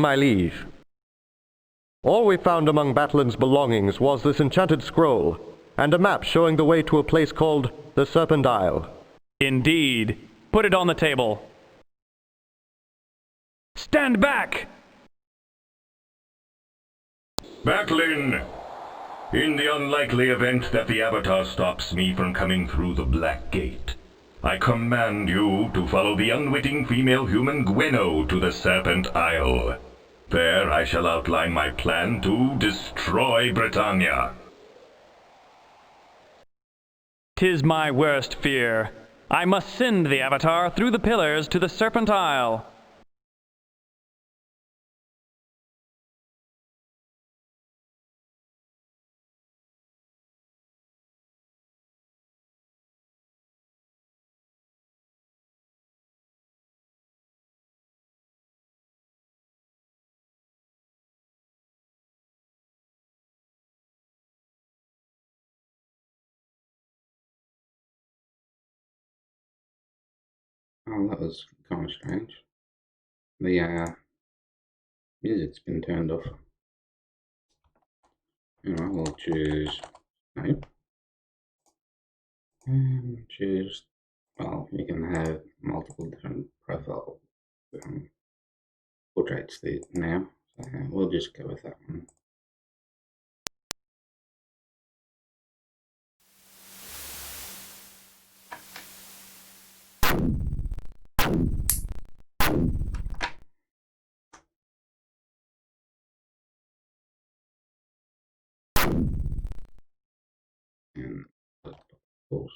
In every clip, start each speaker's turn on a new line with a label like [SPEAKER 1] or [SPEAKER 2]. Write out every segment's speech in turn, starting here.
[SPEAKER 1] my liege. All we found among Batlin's belongings was this enchanted scroll, and a map showing the way to a place called the Serpent Isle.
[SPEAKER 2] Indeed. Put it on the table. Stand back!
[SPEAKER 3] Batlin! In the unlikely event that the Avatar stops me from coming through the Black Gate, I command you to follow the unwitting female human Gwenno to the Serpent Isle. There I shall outline my plan to destroy Britannia.
[SPEAKER 2] 'Tis my worst fear. I must send the Avatar through the pillars to the Serpent Isle.
[SPEAKER 4] Oh, that was kind of strange. The music's been turned off. Anyway, we'll choose no. And choose, well, you can have multiple different profile portraits there now. So we'll just go with that one. And of course.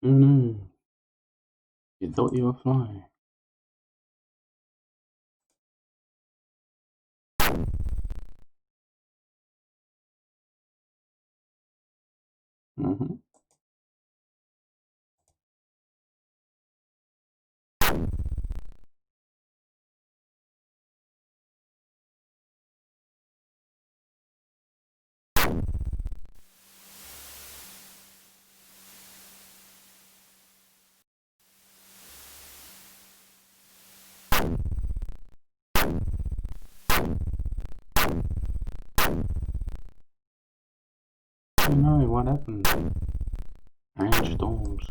[SPEAKER 4] Oh no, you thought you were flying. Mm-hmm. Oh no, what happened? Rainstorms.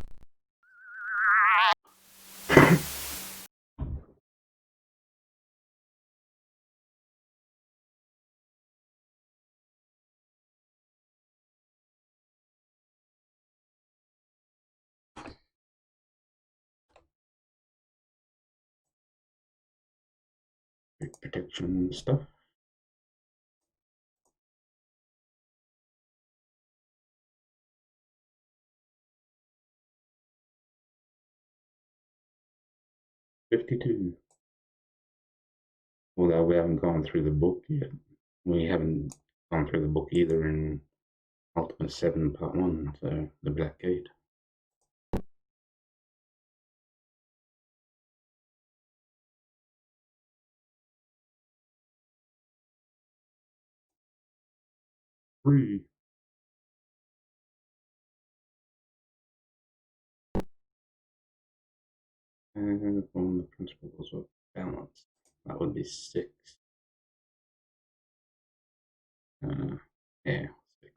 [SPEAKER 4] Protection stuff. $52. Although we haven't gone through the book yet. We haven't gone through the book either in Ultima 7 Part 1, so the Black Gate. Free. And on the principles of balance, that would be 6. Yeah, 6.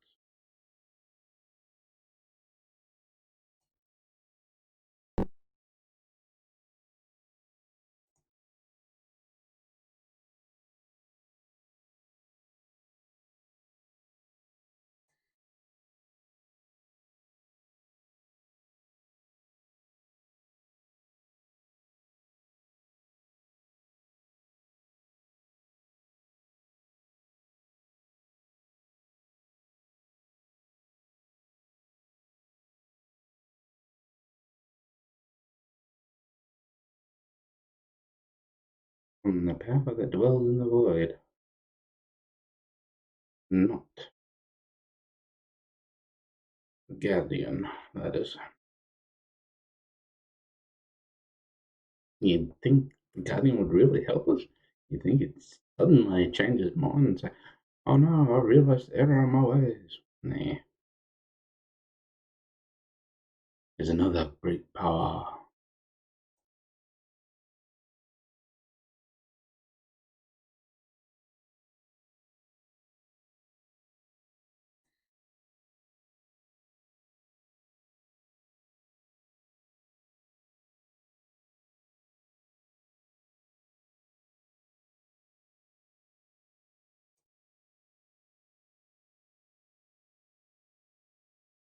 [SPEAKER 4] From the power that dwells in the void. Not the Guardian, that is. You'd think the Guardian would really help us. You'd think it suddenly changes its mind and say, oh no, I realized the error in my ways. Nah. There's another great power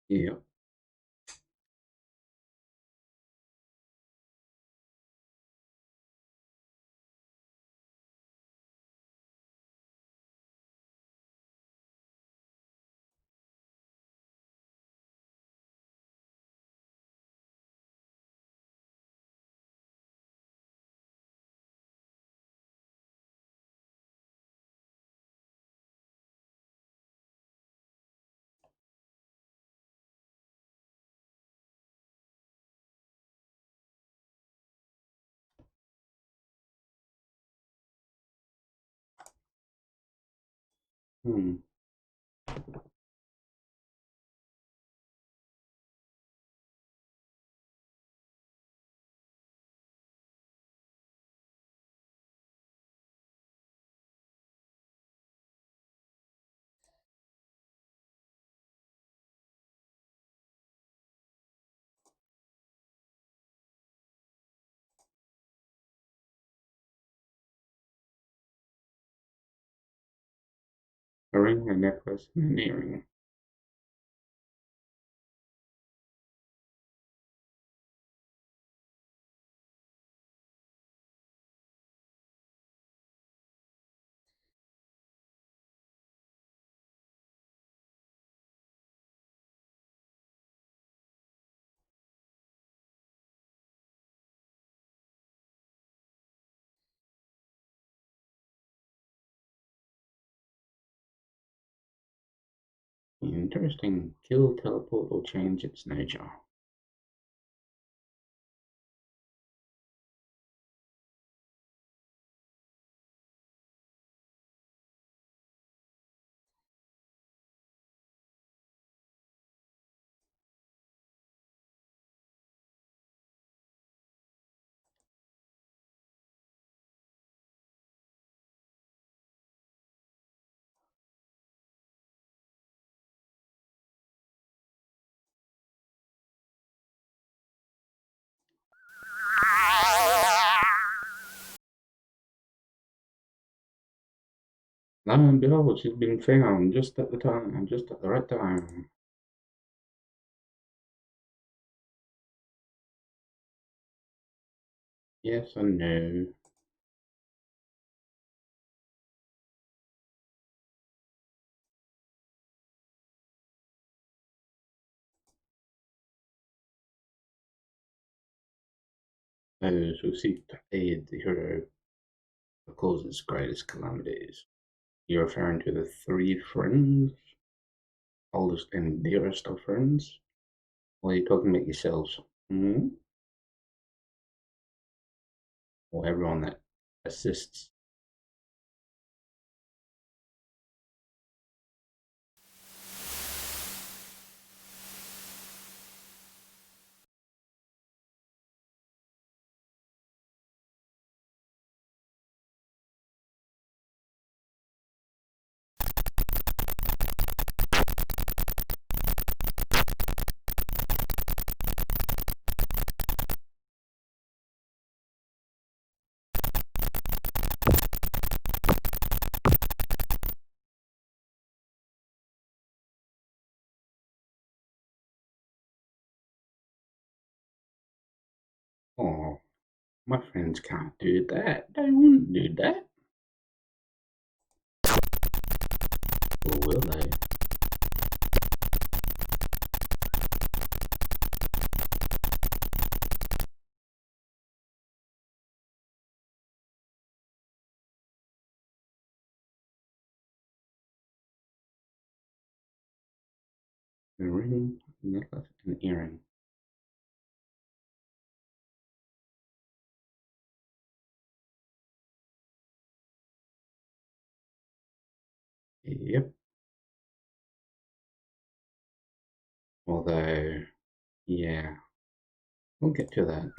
[SPEAKER 4] Yeah. Hmm. A ring, a necklace, and an earring. Interesting. Kill, teleport, or change its nature. Lo and behold, she's been found just at the time, just at the right time. Yes and no. Those who seek to aid the hero that causes greatest calamities. You're referring to the three friends? Oldest and dearest of friends? Or are you talking about yourselves? Hmm? Or everyone that assists? Oh, my friends can't do that. They wouldn't do that. Or will they? A ring, a necklace, and earring. Yep. Although, yeah, we'll get to that.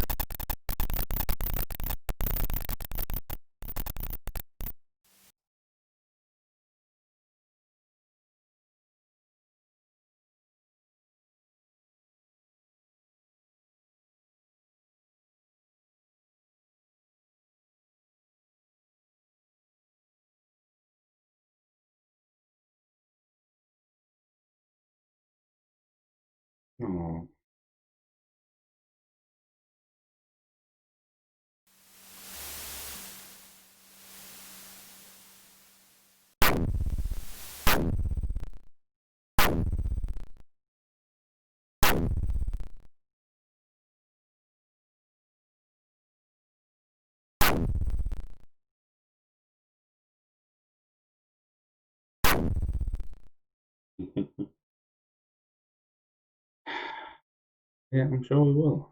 [SPEAKER 4] Oh. Yeah, I'm sure we will.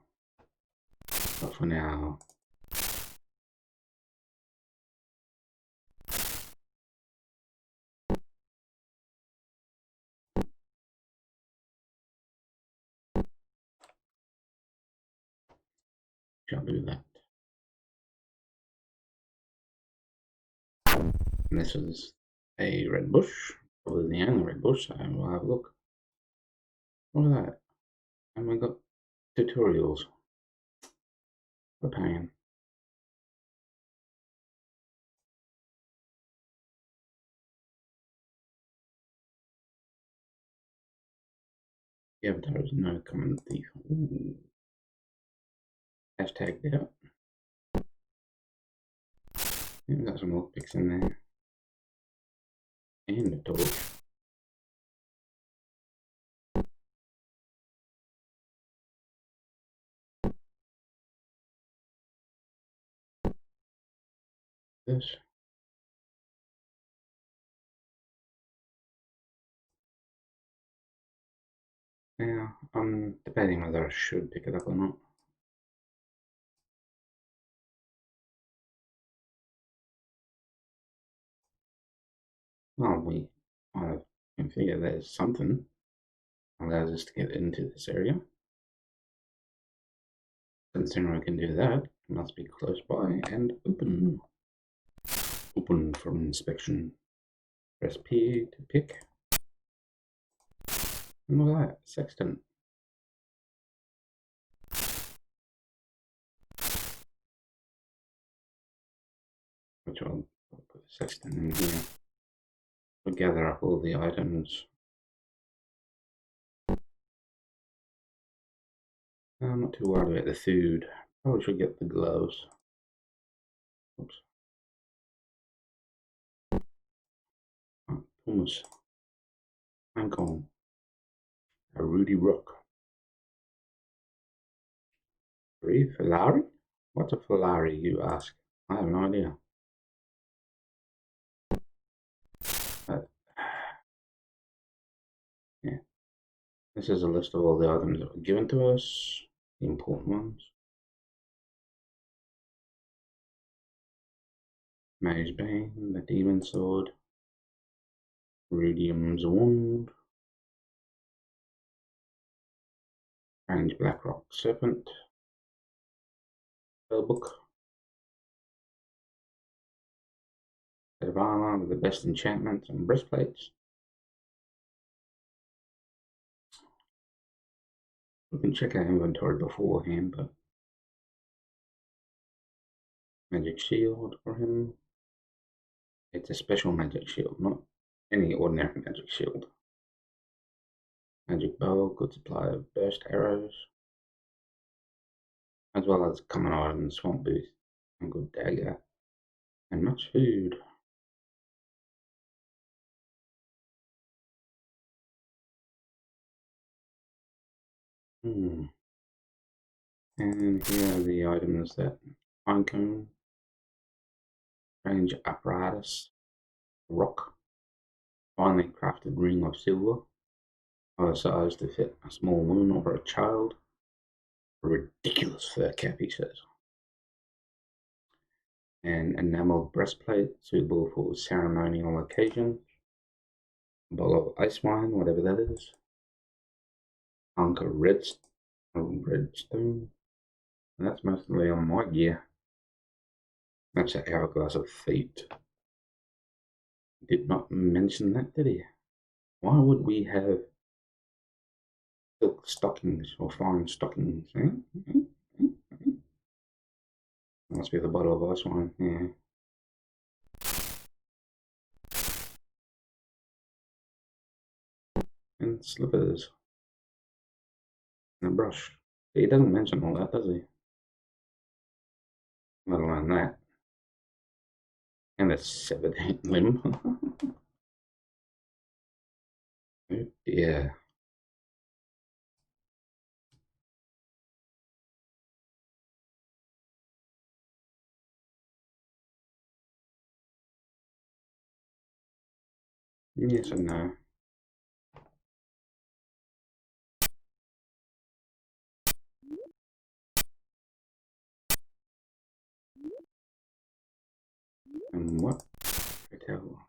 [SPEAKER 4] But for now, shall do that. And this is a red bush, probably the only red bush, so we'll have a look. What is that? And we got tutorials. What a pain. The avatar is no common thief. Ooh. Hashtag that. Yeah, we got some lockpicks in there. And a torch. This. Now, I'm debating whether I should pick it up or not. Well, I can figure there's something allows us to get into this area. Considering I can do that, it must be close by and open. Open for inspection. Press P to pick. And look at that, sextant. Which I'll put the sextant in here. We'll gather up all the items. I'm not too worried about the food. Probably should get the gloves. Oops. Oh, Thomas. I'm going. A Rudy Rock. Free Filari? What's a Filari, you ask? I have no idea. Yeah. This is a list of all the items that were given to us, the important ones. Mage's Bane, the Demon Sword, Rudium's Wand, Strange Blackrock Serpent, Spellbook, set of armor with the best enchantments and breastplates. We can check our inventory beforehand, but magic shield for him. It's a special magic shield, not any ordinary magic shield. Magic bow, good supply of burst arrows, as well as common items, swamp boots, and good dagger, and much food. And here are the items that Pinecone, strange apparatus, rock, finely crafted ring of silver, oversized to fit a small woman or a child, a ridiculous fur cap, he says, an enameled breastplate suitable for ceremonial occasions, a bottle of ice wine, whatever that is, hunk of redstone, and that's mostly on my gear. That's an Hourglass of Fate. Did not mention that, did he? Why would we have silk stockings or fine stockings? Must be the bottle of ice wine, yeah. And slippers. And a brush. He doesn't mention all that, does he? Let alone that. And a severed limb. Oh dear. Yes and no. And what? Hotel.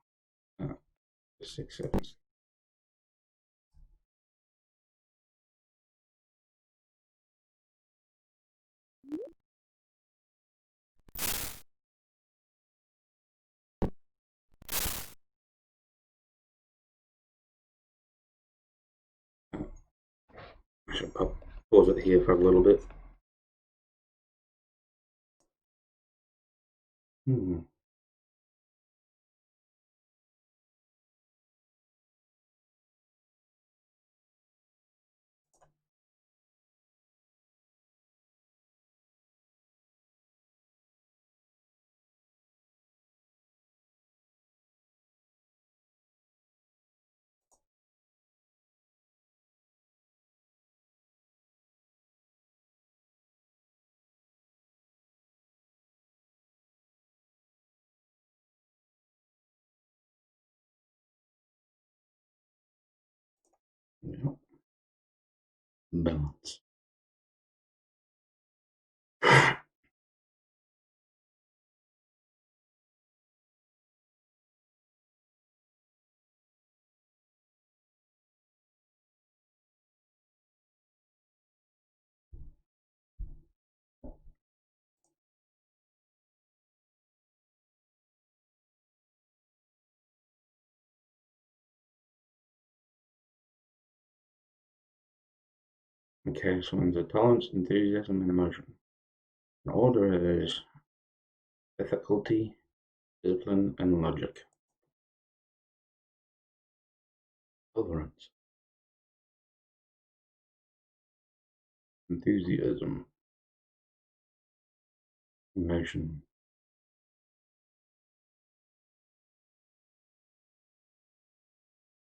[SPEAKER 4] 6 seconds. I should pause it here for a little bit. Yep. Balance. Okay, so one's a tolerance, enthusiasm, and emotion. The order is difficulty, discipline, and logic. Tolerance. Enthusiasm. Emotion.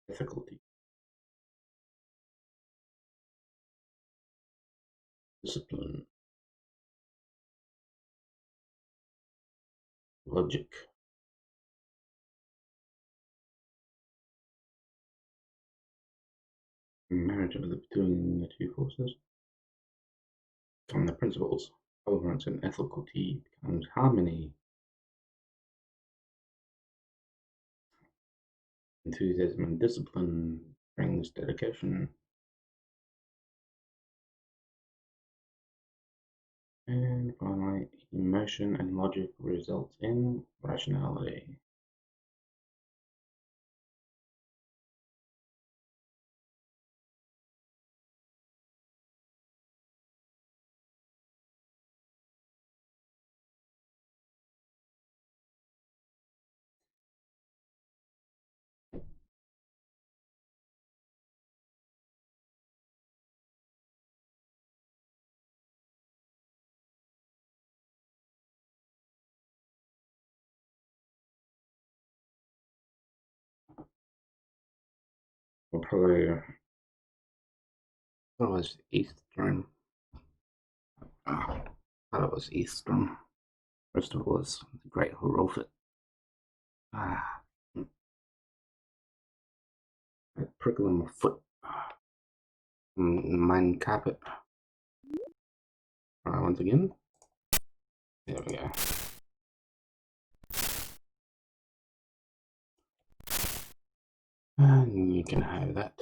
[SPEAKER 4] Difficulty. Discipline. Logic. Marriage between the two forces. From the principles, tolerance and ethical becomes harmony. Enthusiasm and discipline brings dedication. And finally, emotion and logic results in rationality. We'll probably thought it was Eastern. I thought it was Eastern. First of all, it's the Great Horofit. I prickle in my foot. Mine carpet. Alright, once again. There we go. And you can have that.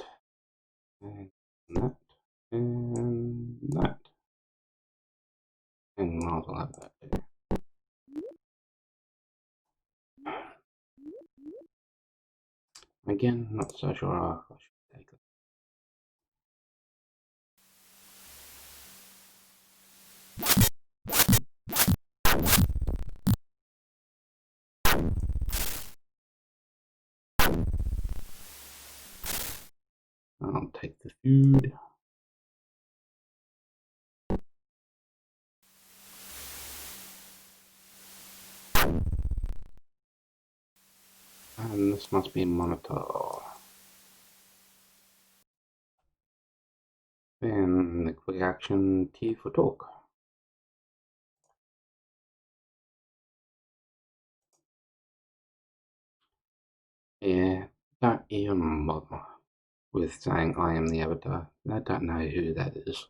[SPEAKER 4] And that. And that. And might as well have that too. Again, not so sure I should take it. I'll take the food. This must be a monitor. And the quick action T for talk. Yeah, don't even bother with saying I am the Avatar. I don't know who that is.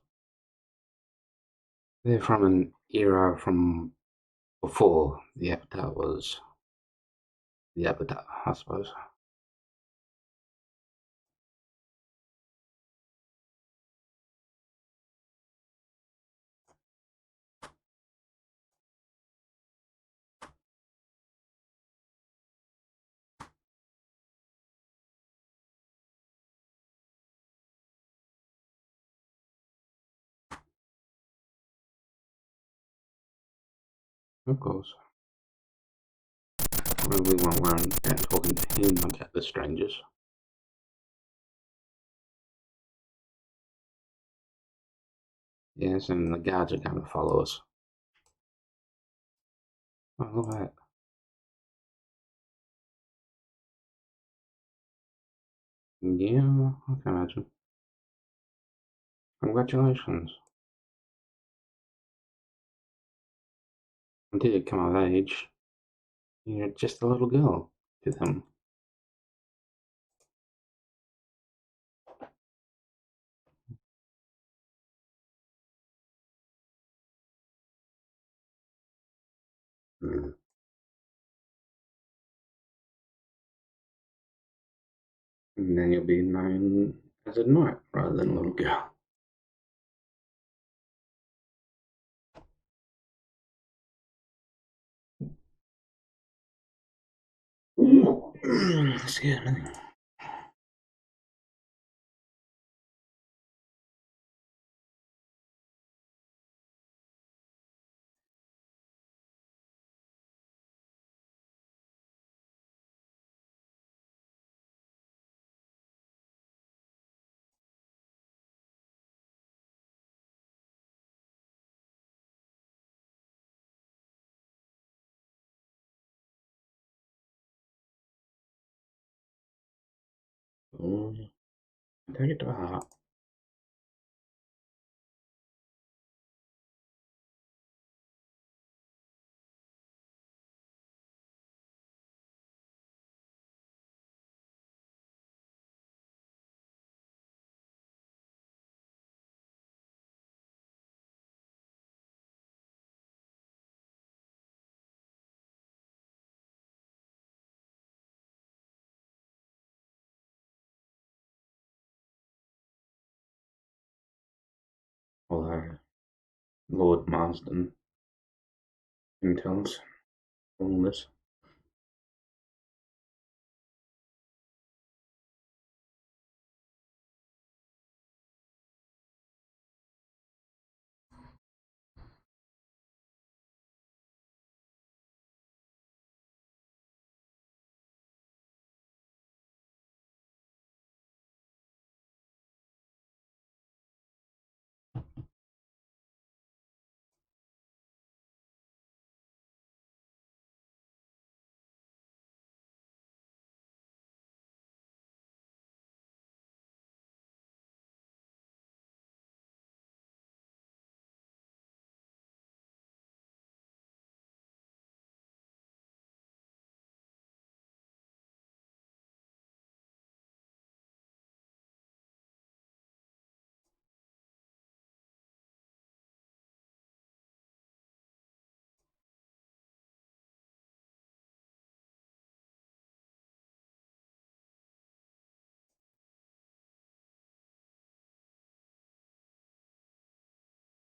[SPEAKER 4] They're from an era from before the Avatar was the Avatar, I suppose. Of course. We won't run out talking to him about the strangers. Yes, and the guards are going to follow us. Oh, look at that. Yeah, I can imagine. Congratulations. Until you come of age, you're just a little girl to them. Mm. And then you'll be known as a knight rather than a little girl. Excuse me. Oh, take it to heart. Although Lord Marsden can tell us all this.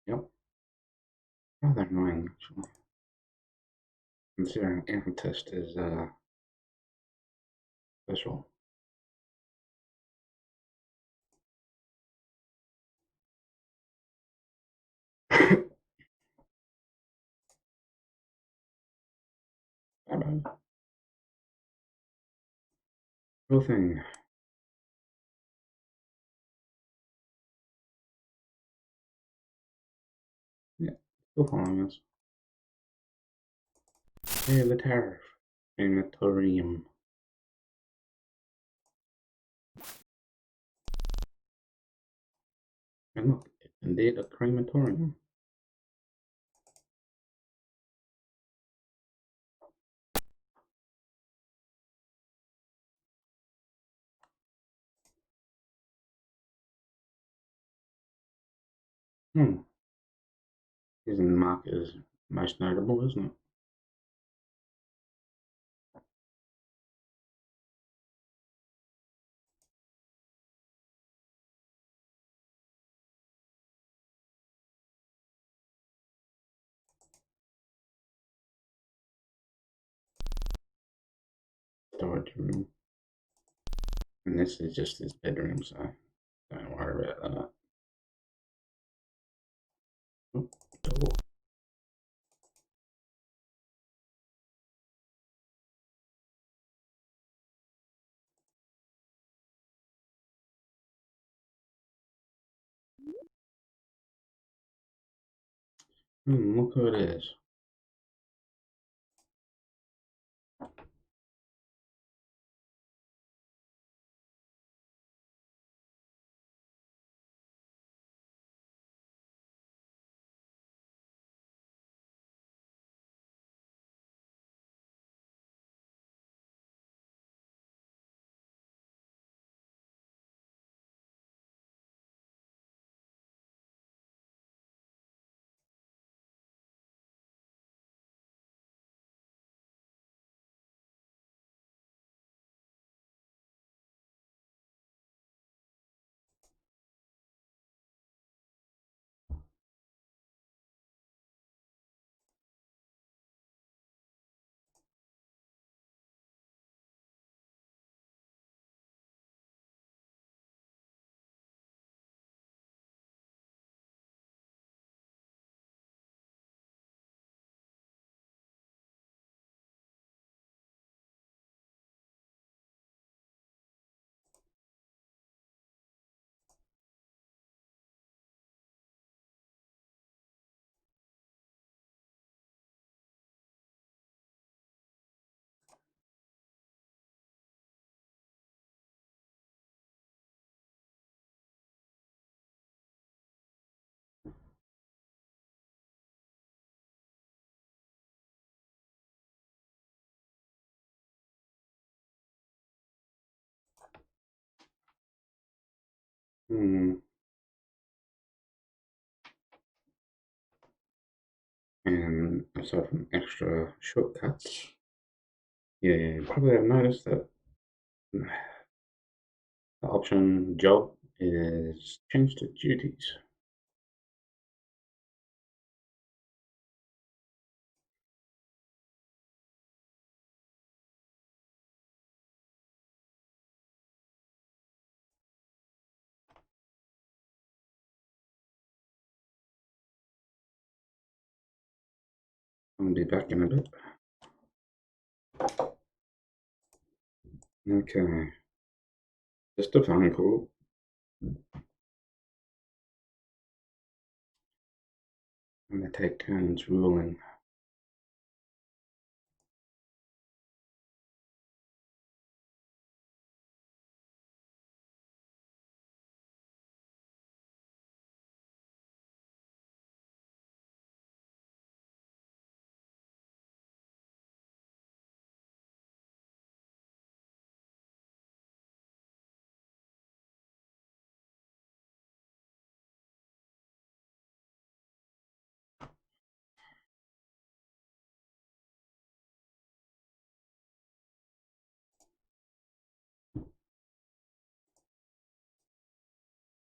[SPEAKER 4] Yep. Rather annoying, actually. Considering amethyst is special. Bye-bye. Real thing. Yeah, still following us. Hey, the tariff. Sanatorium. And look, it's indeed a crematorium. Isn't mark is most notable, isn't it? Storage room. And this is just his bedroom, so don't worry about that. Oh, door. Look who it is. And aside from extra shortcuts, yeah, you probably have noticed that the option job is changed to duties. I'll be back in a bit. Okay. Just a phone call. I'm going to take turns ruling.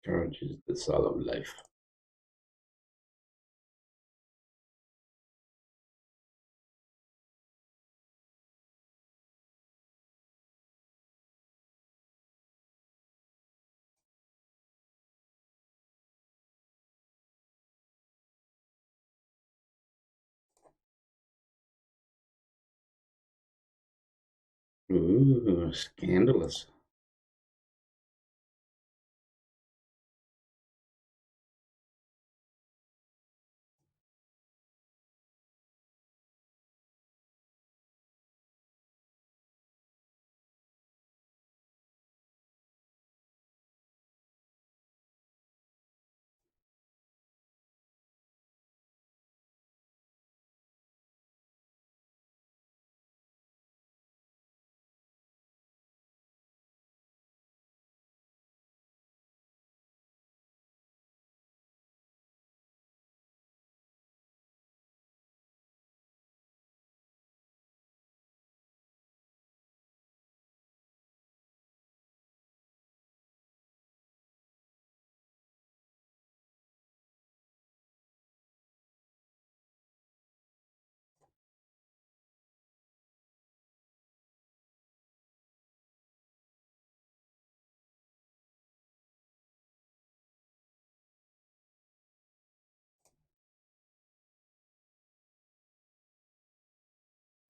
[SPEAKER 4] Courage is the soul of life. Ooh, scandalous.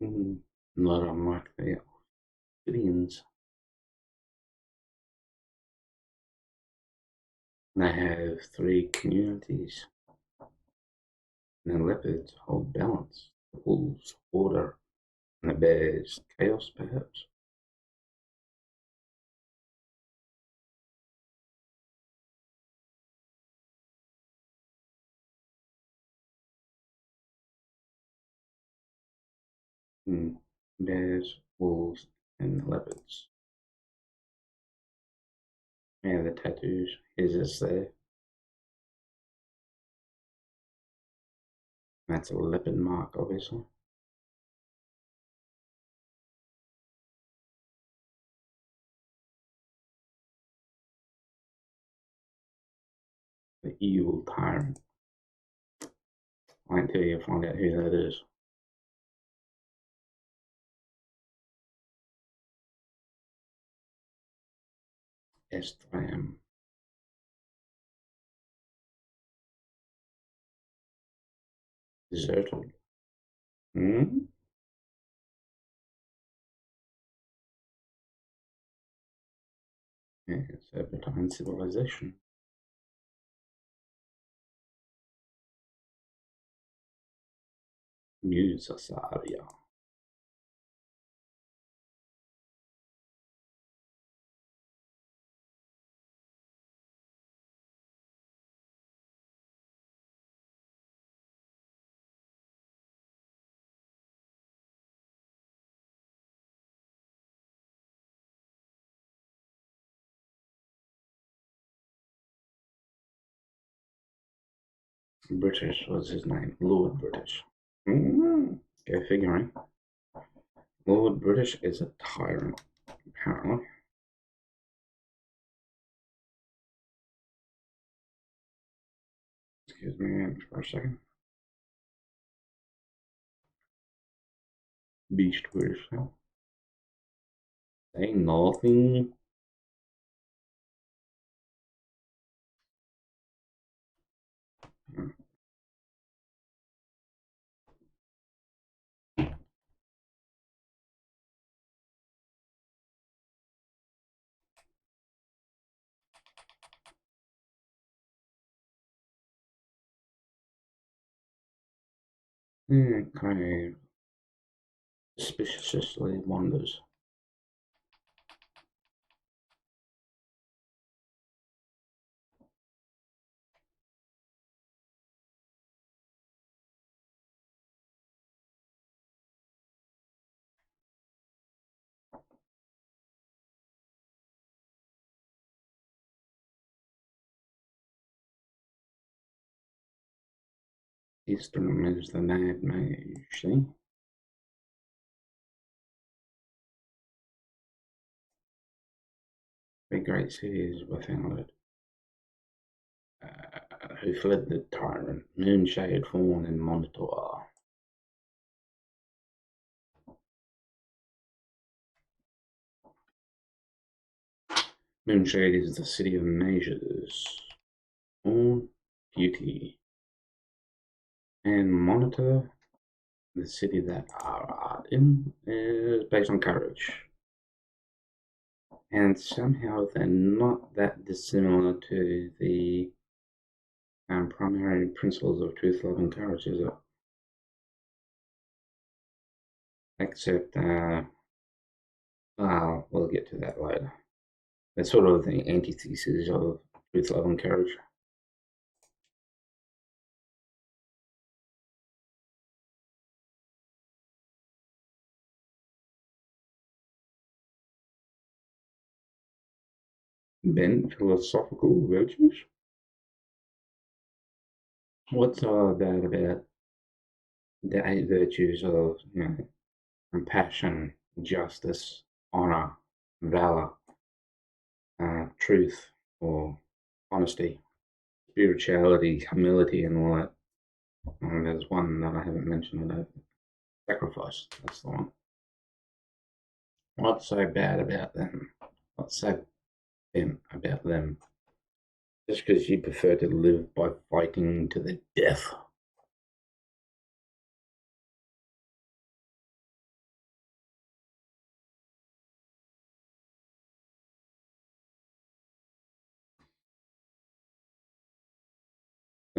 [SPEAKER 4] Not unlike the Obsidians. They have 3 communities. The leopards hold balance, the wolves order, and the bears chaos, perhaps. Bears, wolves, and leopards. Yeah, the tattoos. His is there. That's a leopard mark, obviously. The evil tyrant. Wait until you find out who that is. S3M. Deserted. Yeah, Serpent civilization. New Sasaria. British was his name. Lord British. Go figuring. Lord British is a tyrant, apparently. Excuse me for a second. Beast British. Say nothing. Kind of suspiciously wanders. Eastern is the mad mage, see? The great cities were founded. Who fled the tyrant, Moonshade, Fawn, and Monitor. Moonshade is the city of mages, Fawn, beauty, and Monitor, the city that are in, is based on courage. And somehow they're not that dissimilar to the primary principles of truth, love, and courage, is it? Except, we'll get to that later. That's sort of the antithesis of truth, love, and courage. Bent philosophical virtues? What's all that about the 8 virtues of, compassion, justice, honor, valor, truth, or honesty, spirituality, humility, and all that? There's one that I haven't mentioned. Sacrifice. That's the one. What's so bad about them? What's so bent about them? Just because you prefer to live by fighting to the death.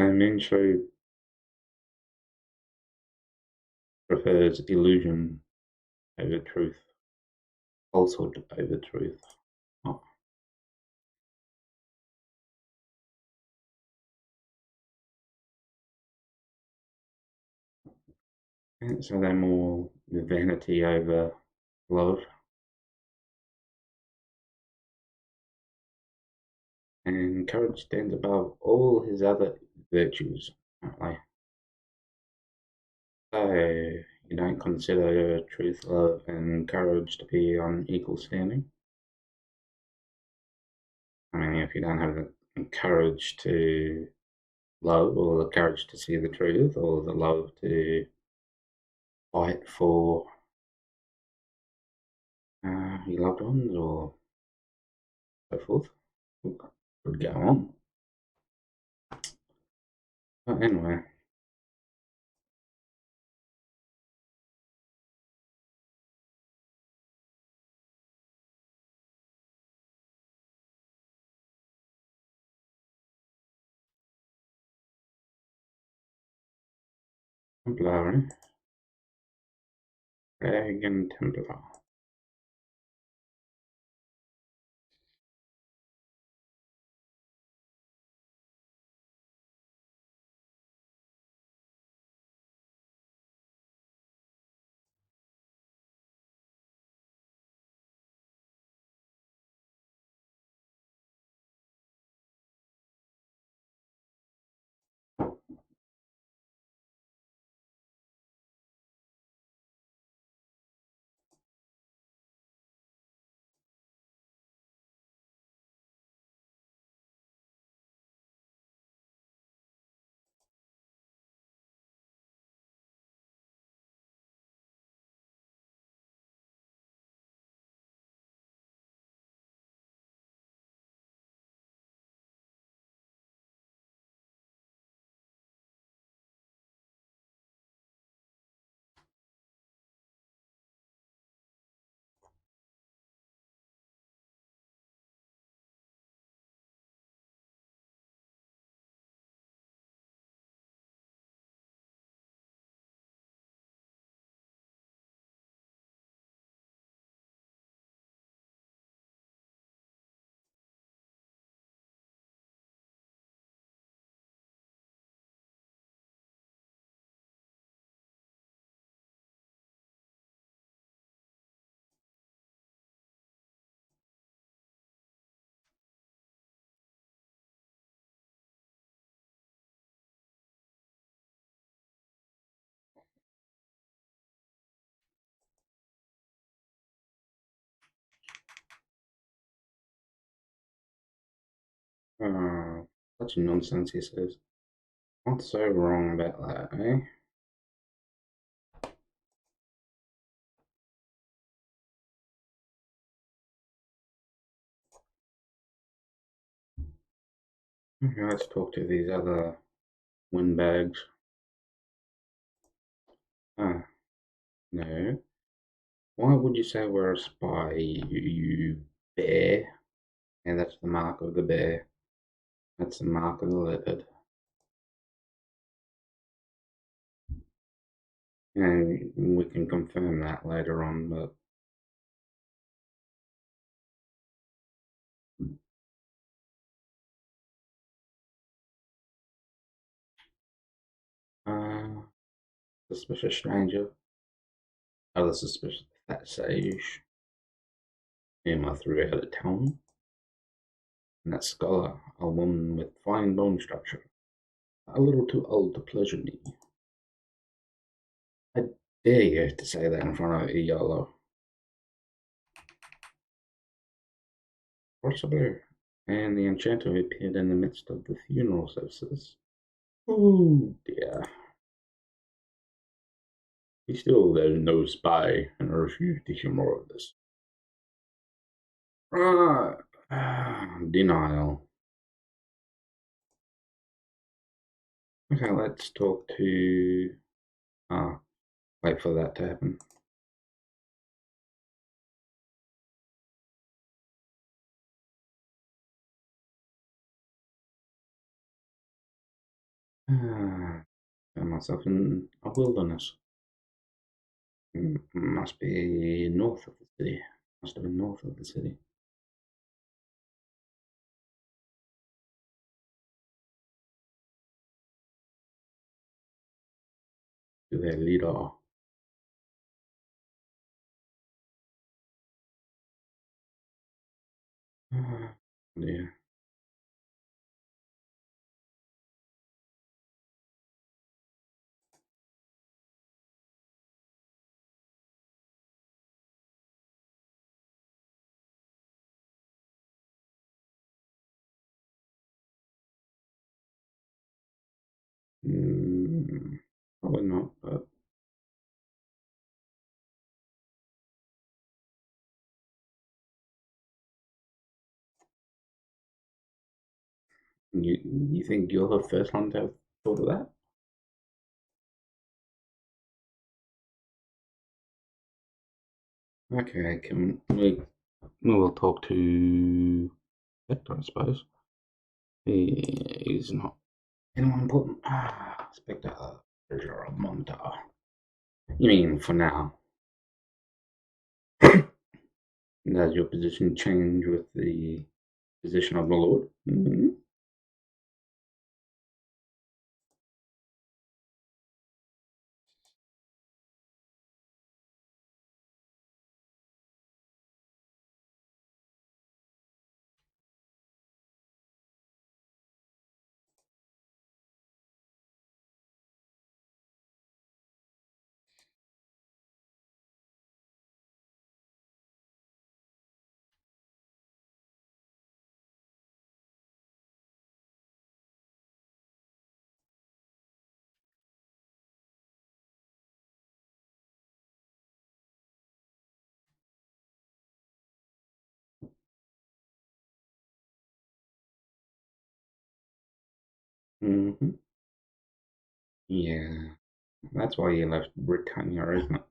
[SPEAKER 4] And Mincho prefers illusion over truth, falsehood over truth. Oh. And so they're more vanity over love. And courage stands above all his other virtues, apparently. So, you don't consider truth, love, and courage to be on equal standing? I mean, if you don't have the courage to love, or the courage to see the truth, or the love to fight for your loved ones, or so forth, could go on. But anyway. Templar, Dragon Templar. Such nonsense, he says. What's so wrong about that, eh? Okay, let's talk to these other windbags. Ah, no. Why would you say we're a spy, you bear? And that's the mark of the bear. That's the mark of the leopard. And we can confirm that later on, but suspicious stranger, other suspicious fat sage, whom I threw out of town, and that scholar, a woman with fine bone structure, a little too old to pleasure me. I dare you to say that in front of Iolo. Possibly. And the enchanter appeared in the midst of the funeral services. Oh dear. He still there's no spy, and I refuse to hear more of this. Denial. Okay, let's talk to... wait for that to happen. Found myself in a wilderness. Must be north of the city. Must have been north of the city. To their leader. Yeah. Probably not, but you think you're the first one to have thought of that? Okay, can we will talk to Victor, I suppose. He's not anyone important. Spectre, treasure of Monta. You mean for now? Does your position change with the position of the Lord? Mm-hmm. Yeah, that's why you left Britannia, isn't it?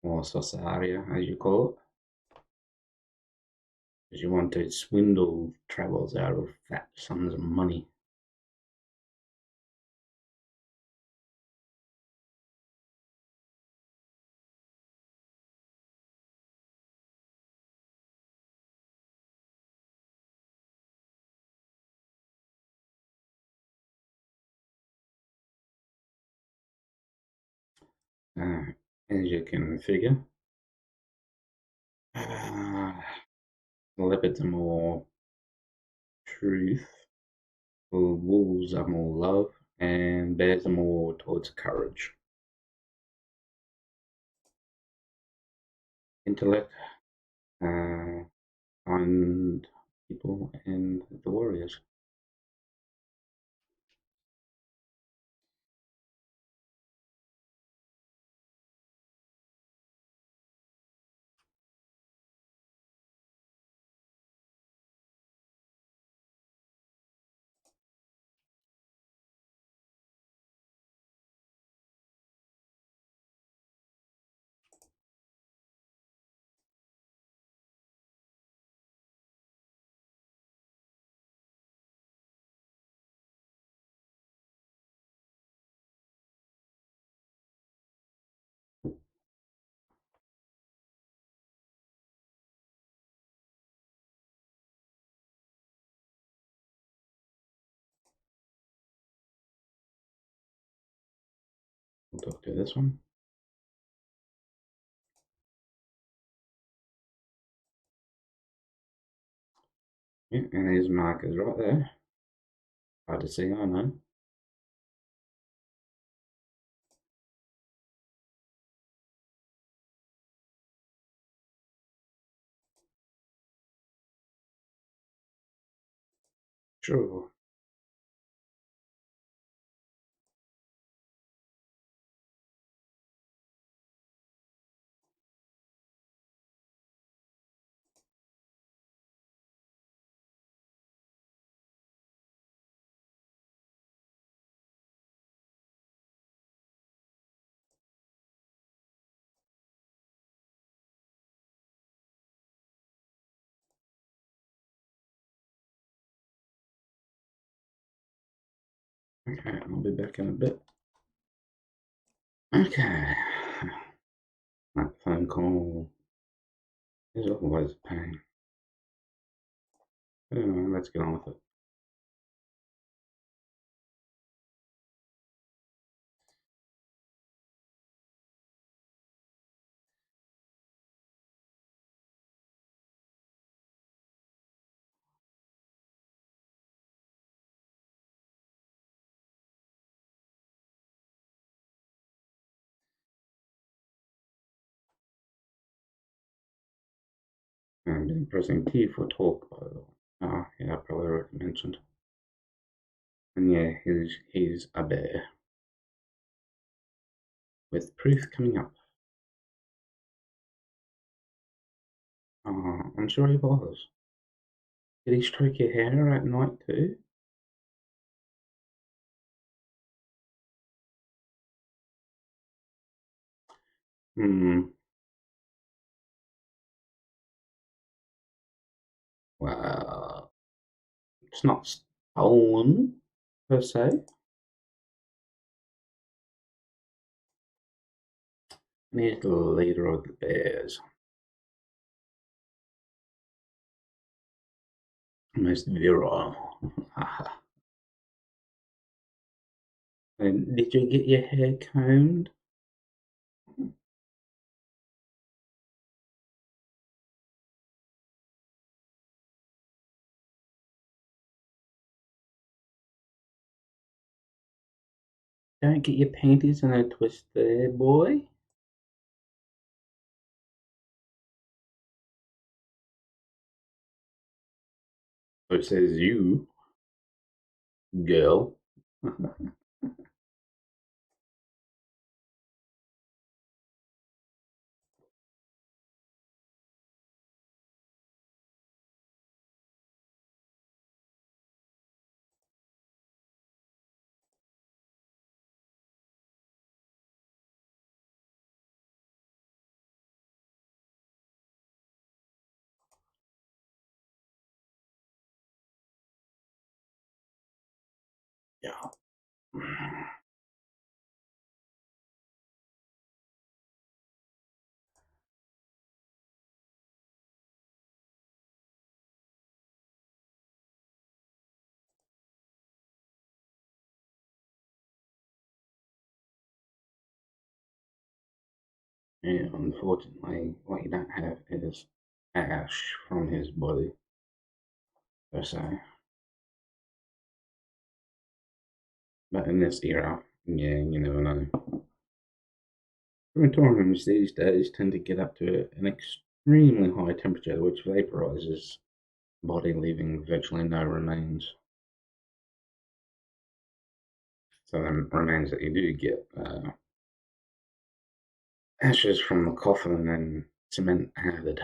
[SPEAKER 4] Or Sosaria, as you call it. Because you want to swindle travels out of fat sums of money. As you can figure, leopards are more truth, wolves are more love, and bears are more towards courage. Intellect, kind people, and the warriors. We'll talk to this one. Yeah, and his marker's right there. Hard to see, I know. Sure. Okay, I'll be back in a bit. Okay. That phone call is always a pain. Anyway, let's get on with it. I've been pressing T for talk, by the way. Yeah, I probably already mentioned. And yeah, he's a bear. With proof coming up. I'm sure he was. Did he stroke your hair at night too? Well, it's not stolen, per se. And he's the leader of the bears. Most virile. And did you get your hair combed? Don't get your panties in a twist there, boy. It says you, girl. Yeah. Yeah, unfortunately, what you don't have is ash from his body, per se. But in this era, yeah, you never know. Crematoriums these days tend to get up to an extremely high temperature, which vaporizes the body, leaving virtually no remains. So the remains that you do get ashes from the coffin and then cement added.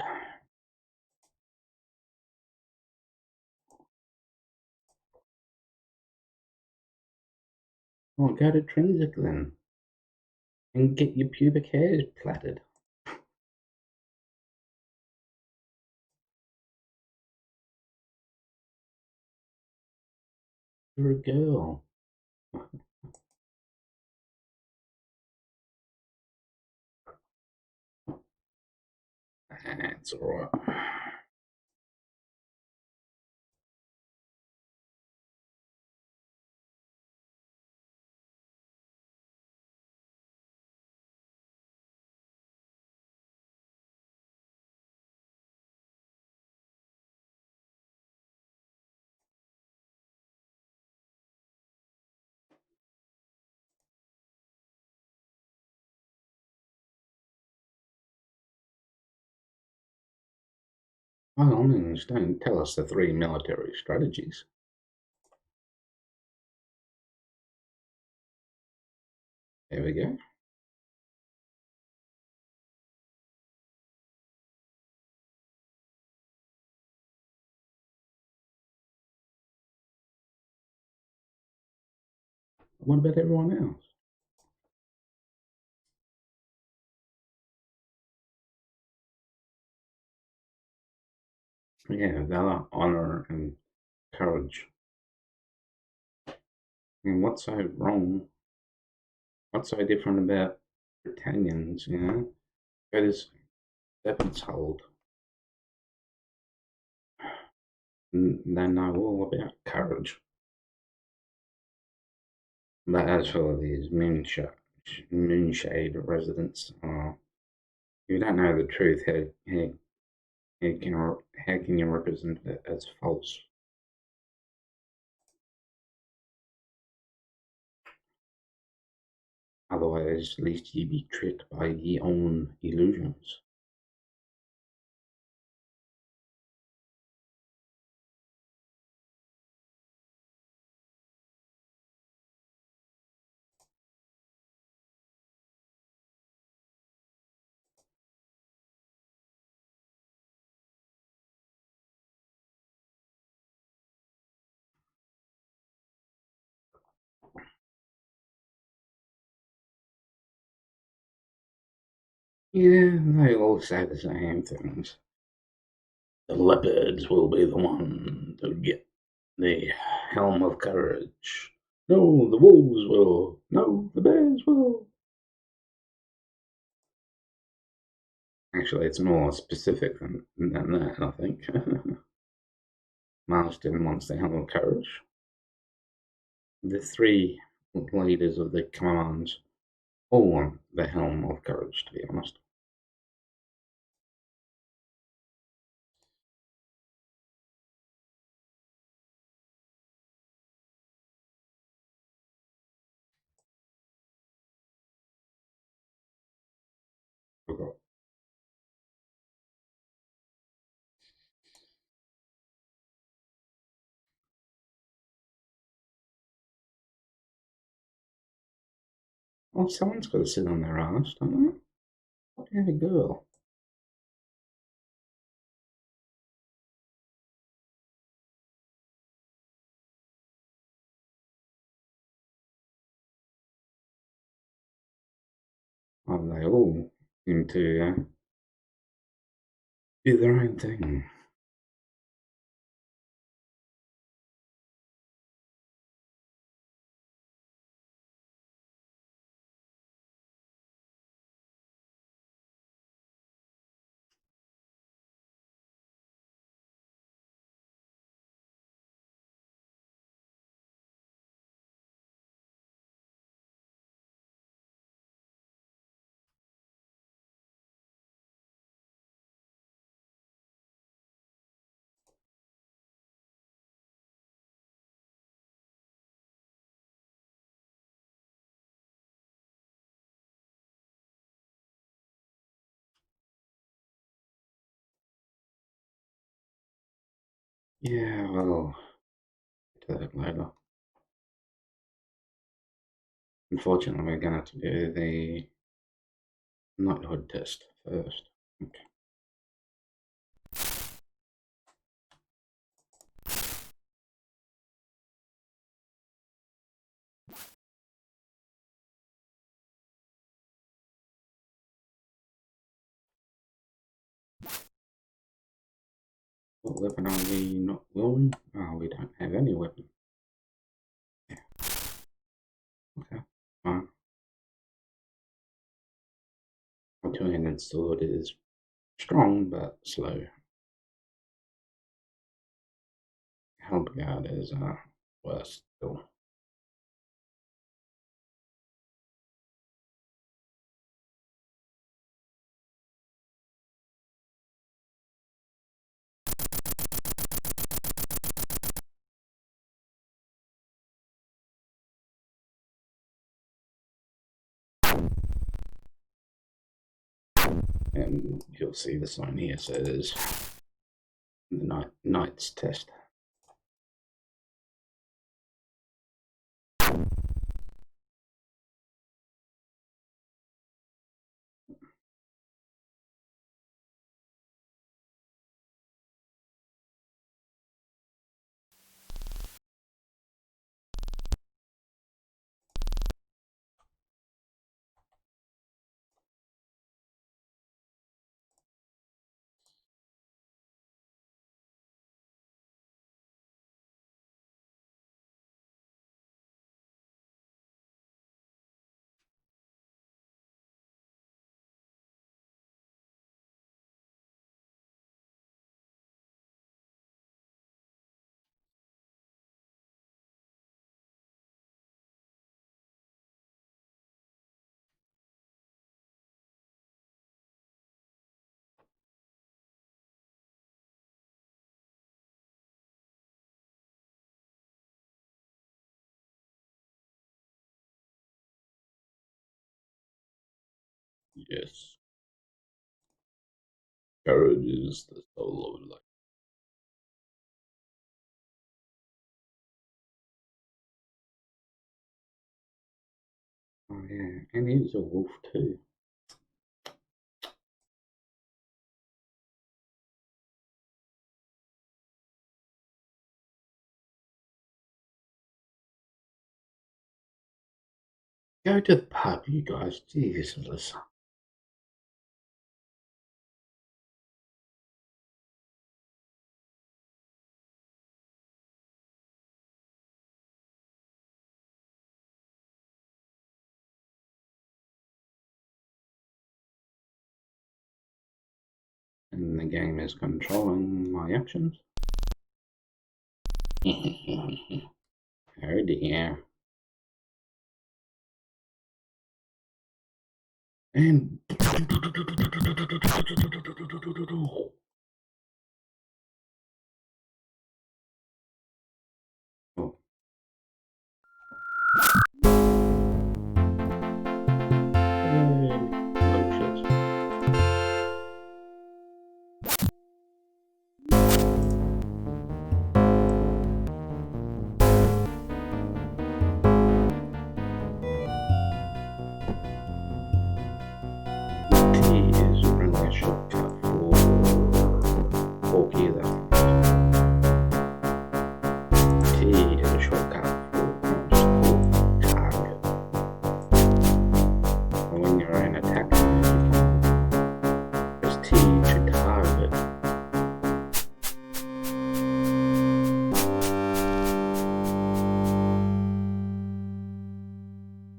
[SPEAKER 4] Oh, go to Trinsic then and get your pubic hairs plaited. You're a girl. That's alright. By all means, don't tell us the 3 military strategies. There we go. What about everyone else? Yeah, valor, honor, and courage. mean, what's so wrong? What's so different about Britannians, you know? Go to Serpent's Hold. They know all about courage. But as for these moonshade residents, you don't know the truth. How can you represent it as false? Otherwise, at least you'd be tricked by your own illusions. Yeah, they all say the same things. The leopards will be the one to get the helm of courage. No, the wolves will. No, the bears will. Actually, it's more specific than that, I think. Marston wants the helm of courage. The three leaders of the commands all want the helm of courage, to be honest. Forgot. Well, someone's got to sit on their ass, don't they? Why do you have a girl? Oh, they all seem to do their own thing. Yeah, well, to that later. Unfortunately, we're going to have to do the knighthood test first. Okay. What weapon are we not willing? Oh, we don't have any weapon. Yeah. Okay. Fine. A two-handed sword is strong but slow. Halberd is worse still. And you'll see the sign here says the knight's test. Yes. Courage is the soul of life. Oh yeah, and he was a wolf too. Go to the pub, you guys. Jesus. And the game is controlling my actions. Oh dear. And oh.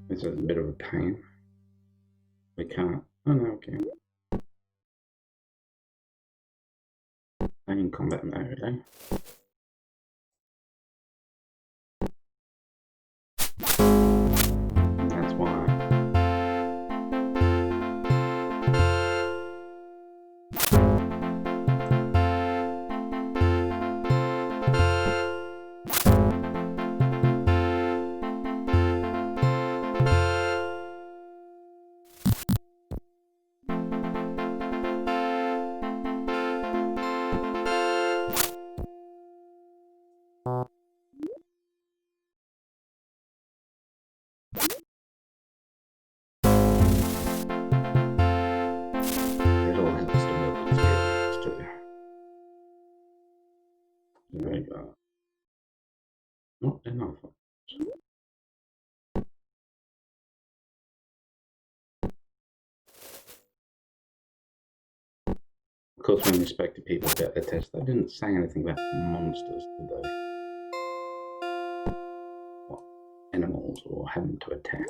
[SPEAKER 4] This is a bit of a pain. We can't. Oh no, okay. I'm in combat mode, eh? That's why. Not enough. Of course, when respected people get the test, they didn't say anything about monsters, did they? What, animals or having to attack?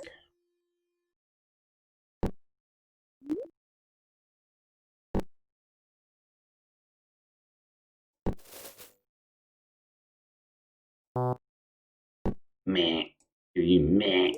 [SPEAKER 4] Meh. Do you meh?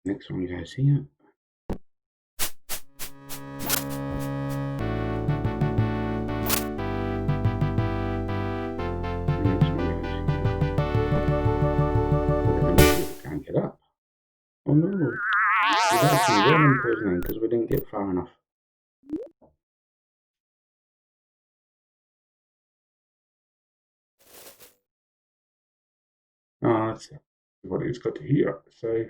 [SPEAKER 4] Next one goes here. Next one goes here. Can't get up. Oh no. We got some German imprisoning because we didn't get far enough. Oh, that's what it's got to hear. So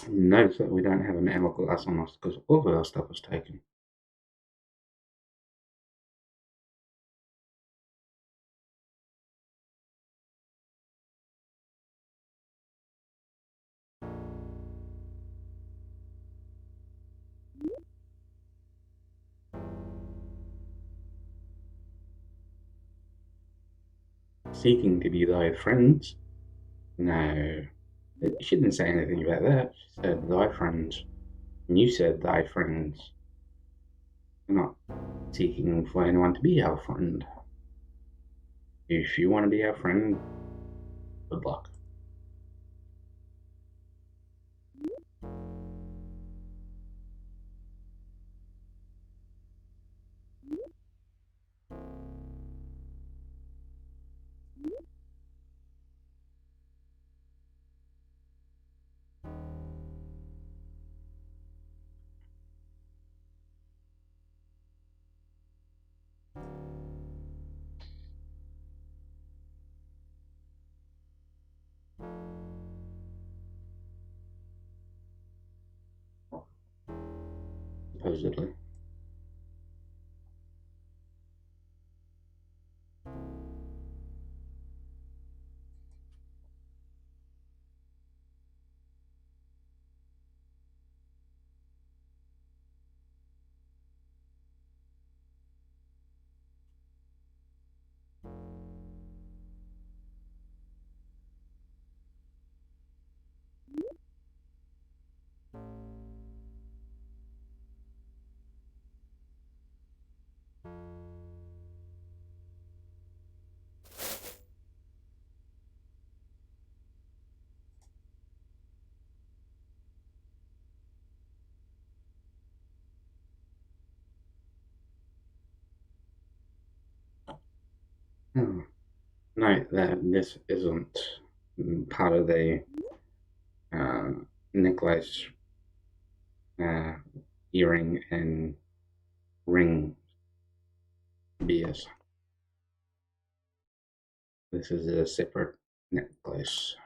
[SPEAKER 4] notice that we don't have an hourglass on us because all of our stuff was taken. Seeking to be thy friends? No. She didn't say anything about that. She said thy friends. And you said thy friends. We're not seeking for anyone to be our friend. If you want to be our friend, good luck. Supposedly. Hmm. Note that this isn't part of the necklace, earring, and ring BS. This is a separate necklace.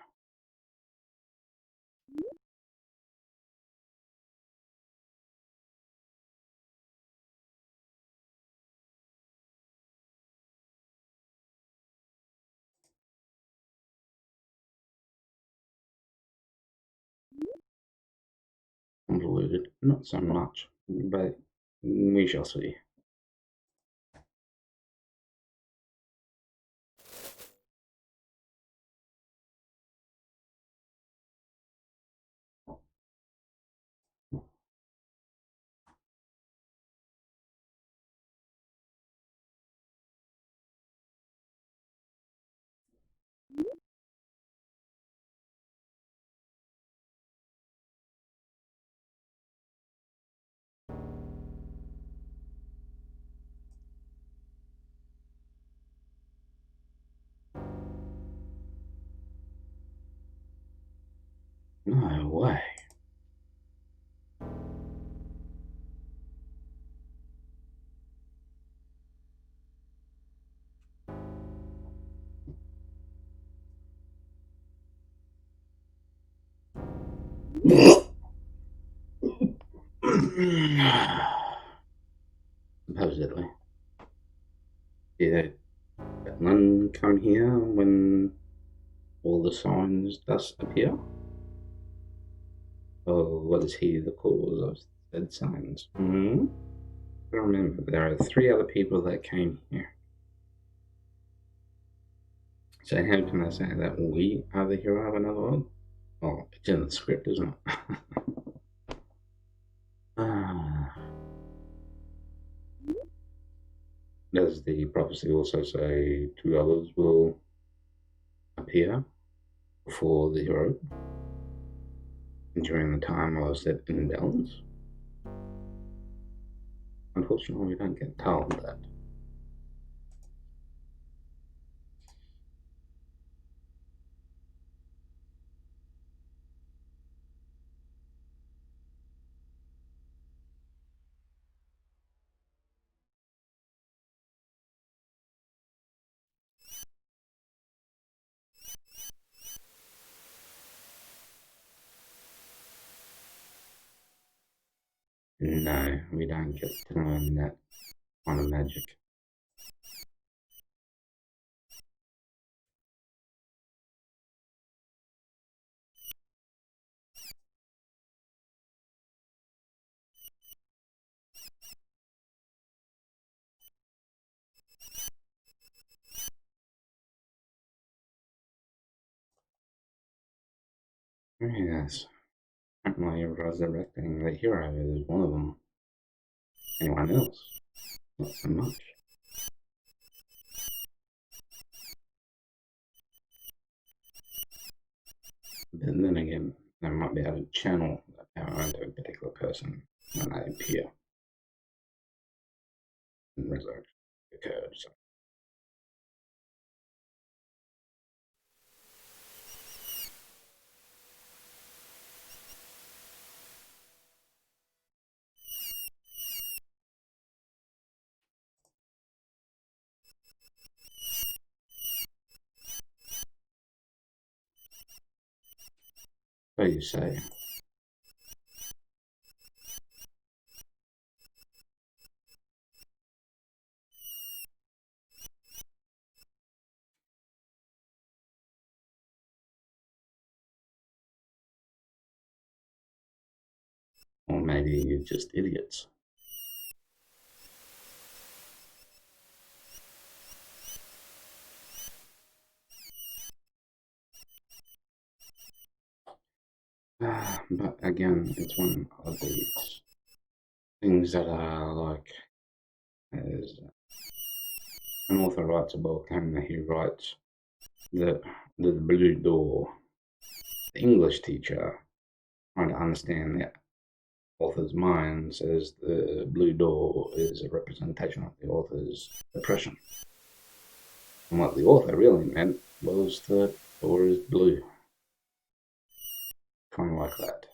[SPEAKER 4] Convoluted, not so much, but we shall see. No way. Supposedly. Did Batlin come here when all the signs thus appear? Or was he the cause of said signs? Hmm? I remember there are 3 other people that came here. So how can I say that we are the hero of another world? Oh, it's in the script, isn't it? Does the prophecy also say 2 others will appear before the hero during the time I was set in balance? Unfortunately, we don't get told that. No, we don't get to learn that kind of magic. Yes. Apparently resurrecting the hero is one of them. Anyone else? Not so much. But then again, they might be able to channel that power into a particular person when they appear and resurrection occurred. So you say. Or maybe you're just idiots. But again, it's one of these things that are like, as an author writes a book and he writes the blue door, the English teacher trying to understand the author's mind says the blue door is a representation of the author's depression. And what the author really meant was the door is blue. Kind of like that.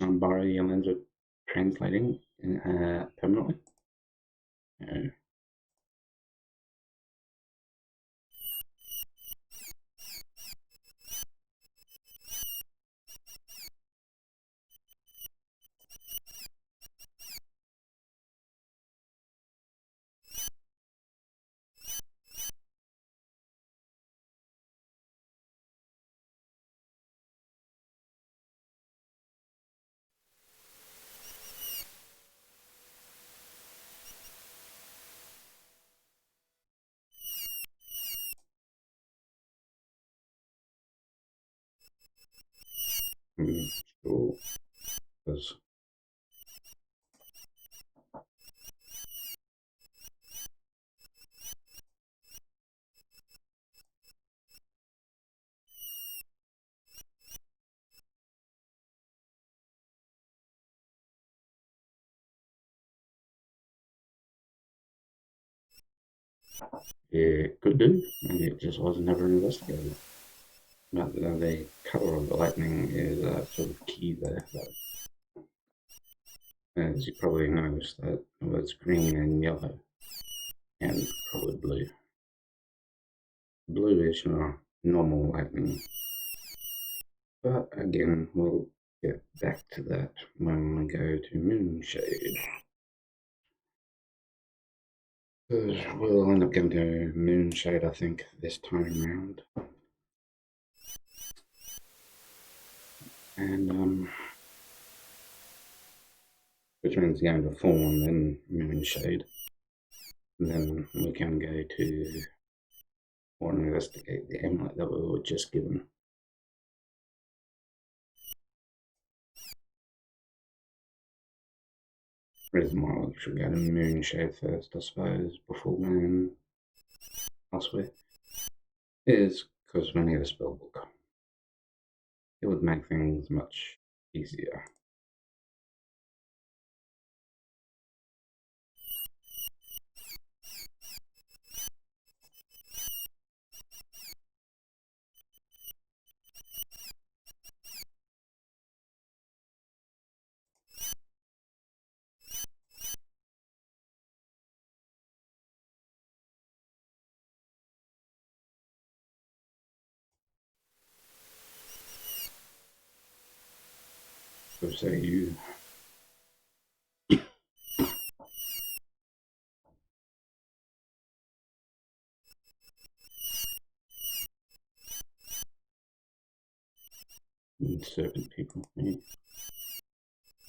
[SPEAKER 4] Borrow your lens of translating permanently. Sure. Because it could do, maybe it just was never investigated. But the colour of the lightning is sort of key there. Though. As you probably noticed, that it was green and yellow, and probably blue. Blue is your normal lightning. But again, we'll get back to that when we go to Moonshade. Because we'll end up going to Moonshade, I think, this time round. And, which means going to Thorn, then Moonshade. And then we can go to or investigate the amulet that we were just given. Reason why we should go to Moonshade first, I suppose, before going elsewhere, is because we need a spell book. It would make things much easier. So say you. Serpent people. Yeah.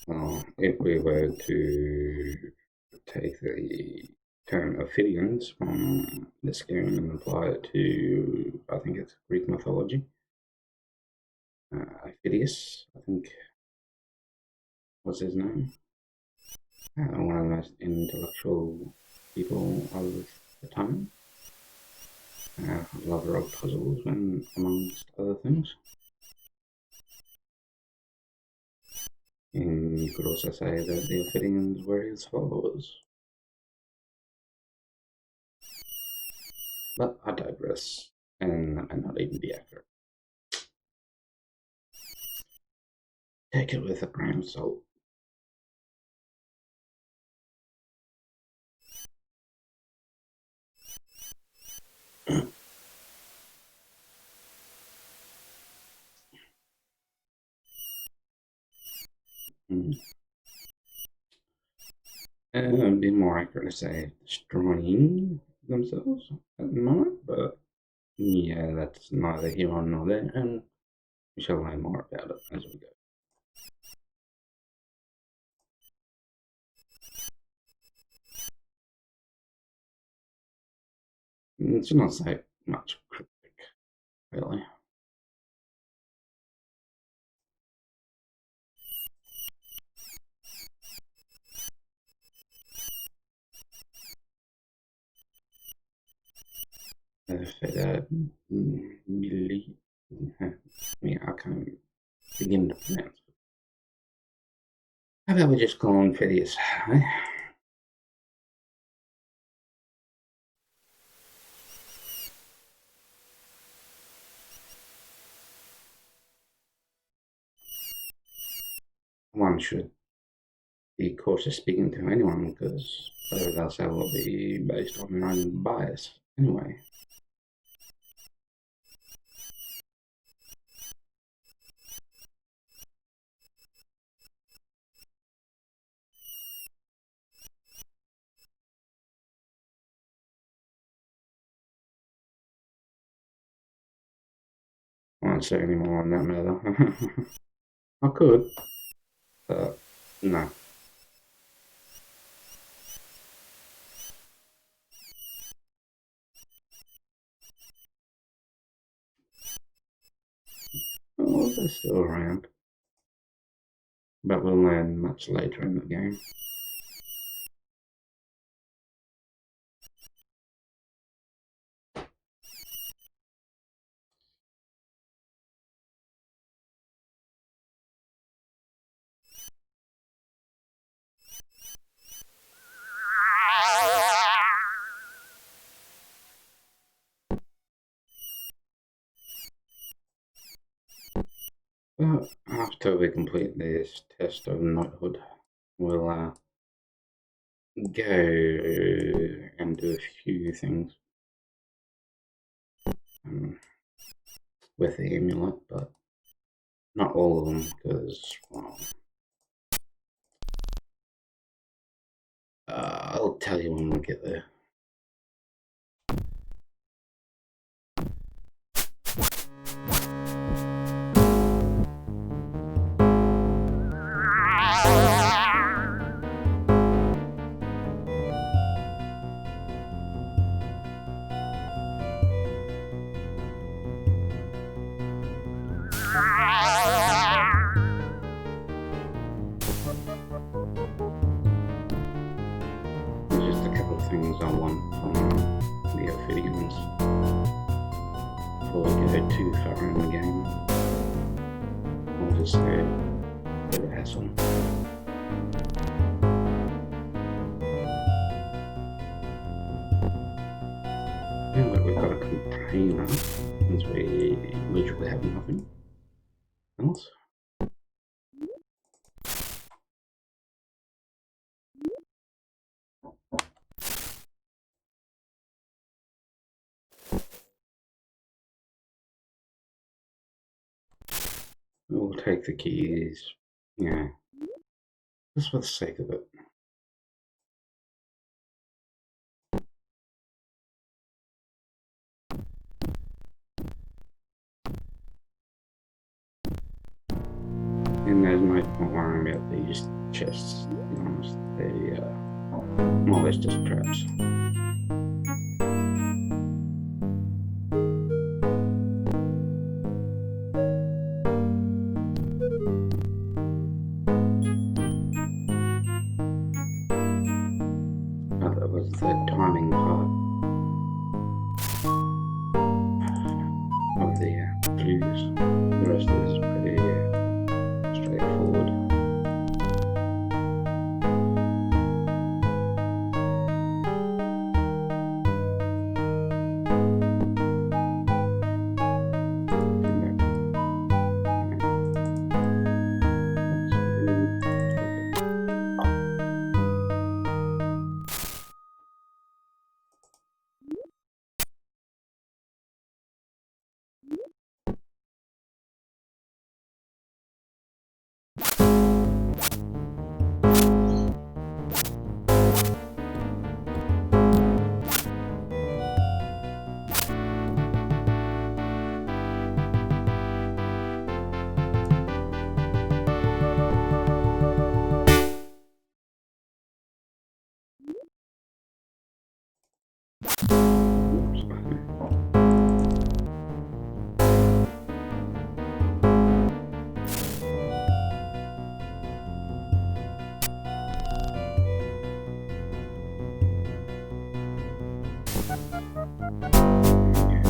[SPEAKER 4] Well, if we were to take the term Ophidians from this game and apply it to, I think it's Greek mythology. Ophidius, I think, was his name. One of the most intellectual people of the time. Lover of puzzles, and amongst other things. And you could also say that the Ophidians were his followers. But I digress, and that may not even be accurate. Take it with a grain of salt. It'd be more accurate to say destroying themselves at the moment, but yeah, that's neither here nor there, and we shall learn more about it as we go. It's not so much cryptic, really. Yeah, I can't begin to pronounce it. How about we just call him Phidias, eh? One should be cautious speaking to anyone, because whatever they'll say will be based on their own bias anyway. I won't say any more on that matter. I could, but no. Oh, they're still around. But we'll learn much later in the game. But after we complete this test of knighthood, we'll go and do a few things with the amulet, but not all of them, because, well, I'll tell you when we get there. Things I want from the Ophidians before we go too far in the game. I'll just say a bit of hassle. Now that we've got a container, since we literally have nothing else. We'll take the keys, yeah, just for the sake of it. Well, there's just traps. Oh, that was the timing part of the clues. The rest of it is pretty straightforward.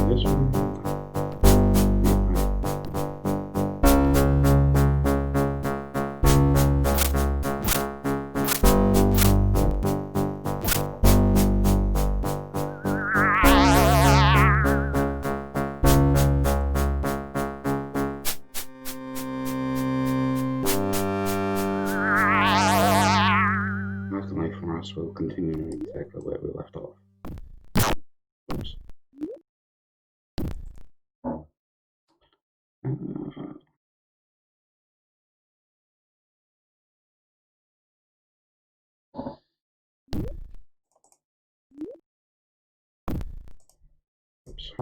[SPEAKER 4] This one. Luckily for us, we'll continue exactly where we left off. Oops. Oops.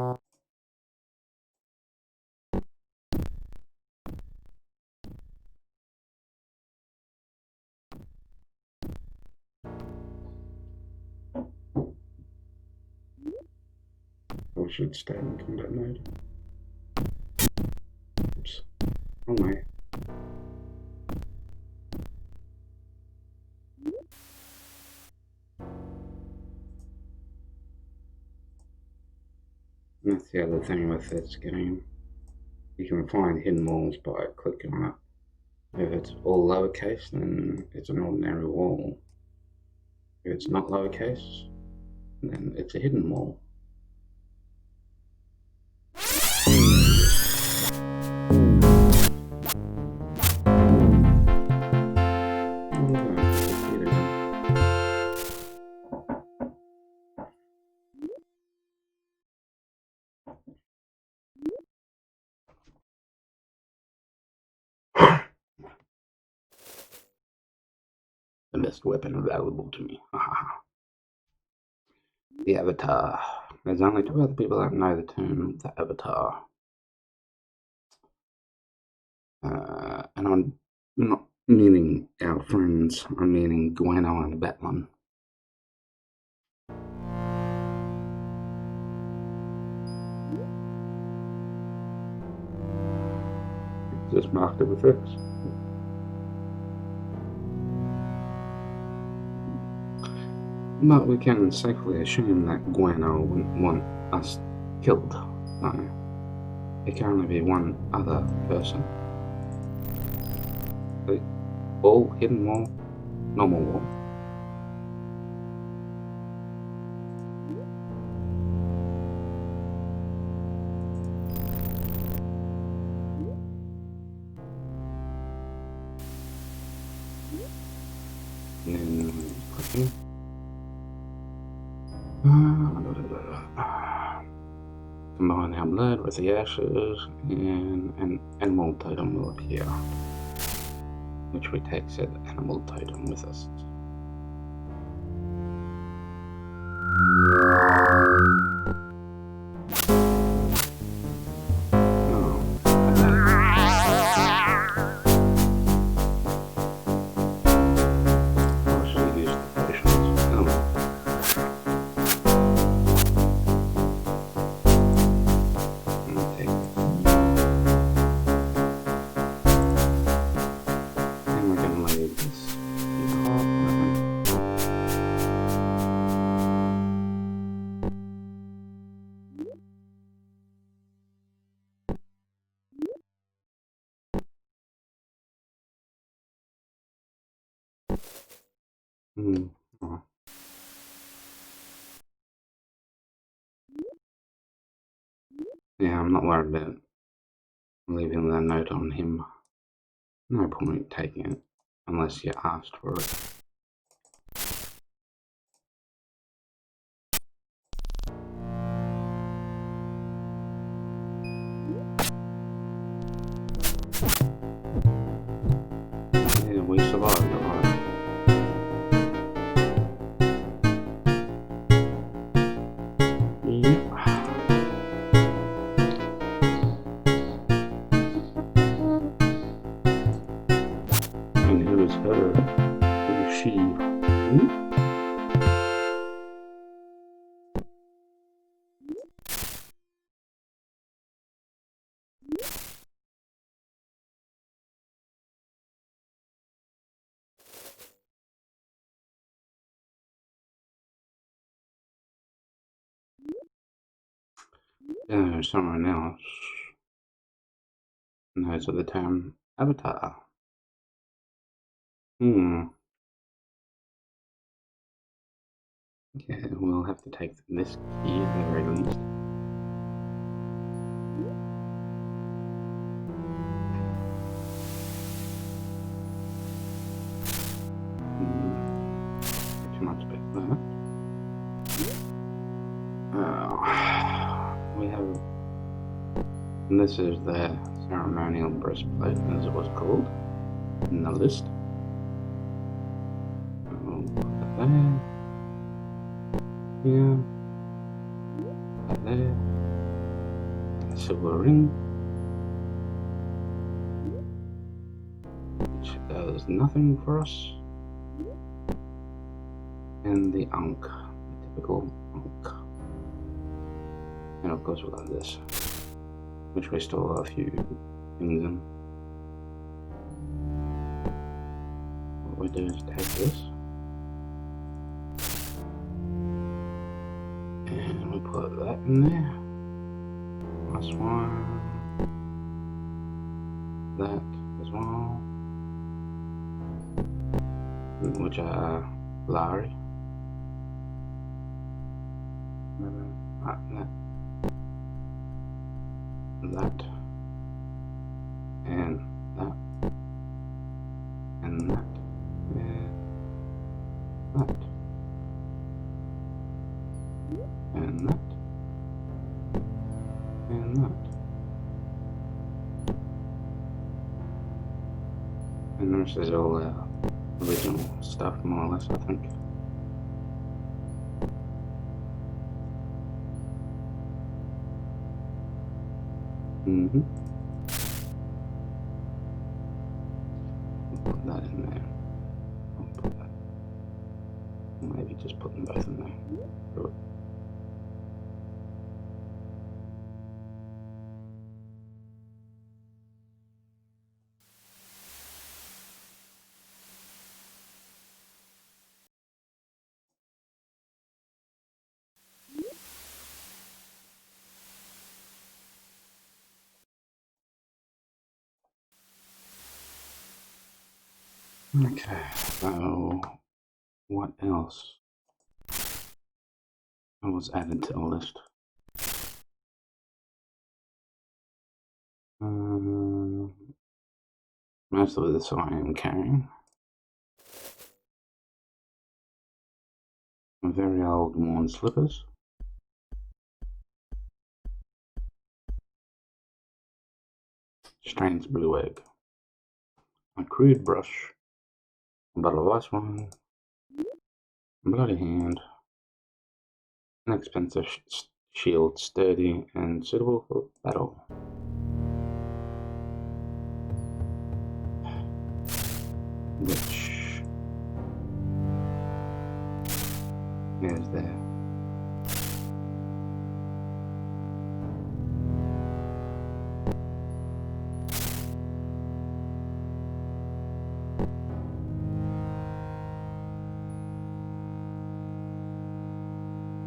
[SPEAKER 4] Or should stay in combat mode. Oops. Oh my. That's the other thing with this game. You can find hidden walls by clicking on it. If it's all lowercase, then it's an ordinary wall. If it's not lowercase, then it's a hidden wall. The best weapon available to me. The Avatar. There's only two other people that know the term, the Avatar. And I'm not meaning our friends, I'm meaning Gwenno and Batlin. Just marked it with X. But we can safely assume that Gwenno wouldn't want us killed. So it can only be one other person. The wall, hidden wall, normal wall. And then clicking. Combine our blood with the ashes, and an animal totem will appear, which we take said animal totem with us. I should use the potions. Hmm. Oh. Yeah, I'm not worried about leaving that note on him. No point taking it unless you asked for it. Yeah, we survived, alright. Yep. And who is her? Who is she? Hmm? Someone else knows of the term avatar. Hmm. Yeah, we'll have to take this key at the very least. Too much about that. We have. And this is the ceremonial breastplate, as it was called in the list. We'll put that there. Yeah. That there. A silver ring, which does nothing for us. And the ankh, the typical ankh. And of course we'll have this, which we still have a few things in. What we do is take this, and we put that in there. Plus one. That as well. Which are Larry. That. And that. And that. And that. And that. And that. And the rest is all original stuff, more or less, I think. Mm-hmm. I'll put that in there. I'll put that. Maybe just put them both in there. Good. Okay, so what else was added to the list? Most of this I am carrying. Very old worn slippers. Strange blue egg. A crude brush. A bottle of ice wine. A bloody hand. An expensive shield, sturdy and suitable for battle. Which is there.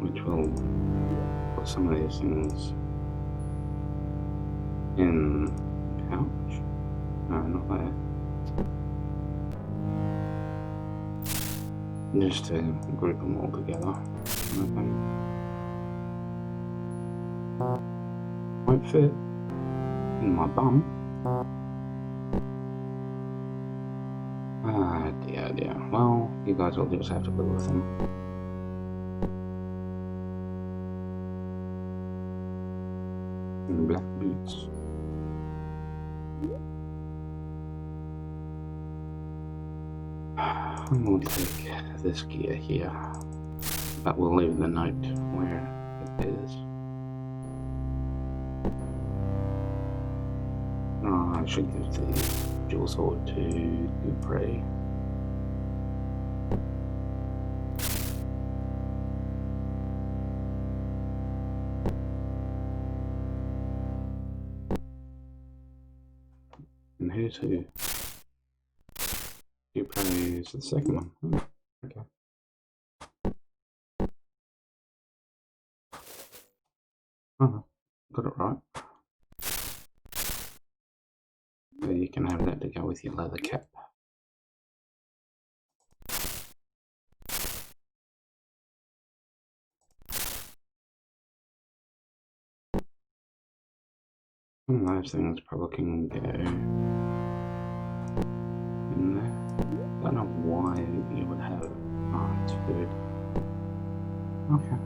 [SPEAKER 4] Which will put some of these things in the pouch. No, not there. Just to group them all together. Won't fit in my bum. Ah, dear. Well, you guys will just have to live with them. And black boots. I'm going to take this gear here, but we'll leave the note where it is. Oh, I should give the dual sword to Dupre. And who's who? Dupre is the second one. Oh, okay. Oh, got it right. So you can have that to go with your leather cap. And those things probably can go in there. I don't know why you would have it. Oh, it's food. Okay.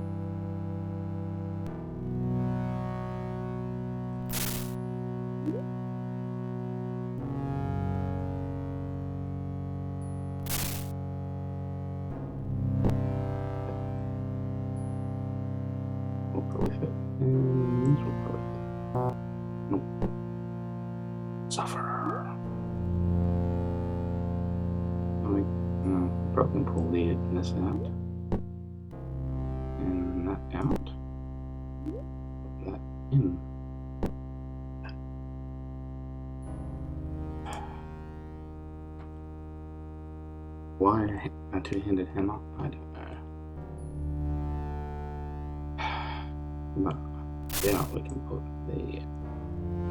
[SPEAKER 4] Will probably fit. And this will probably fit. Nope. Suffer. Probably pull this out. And that out. Put that in. Why a two-handed hammer? I don't know. But yeah, we can put the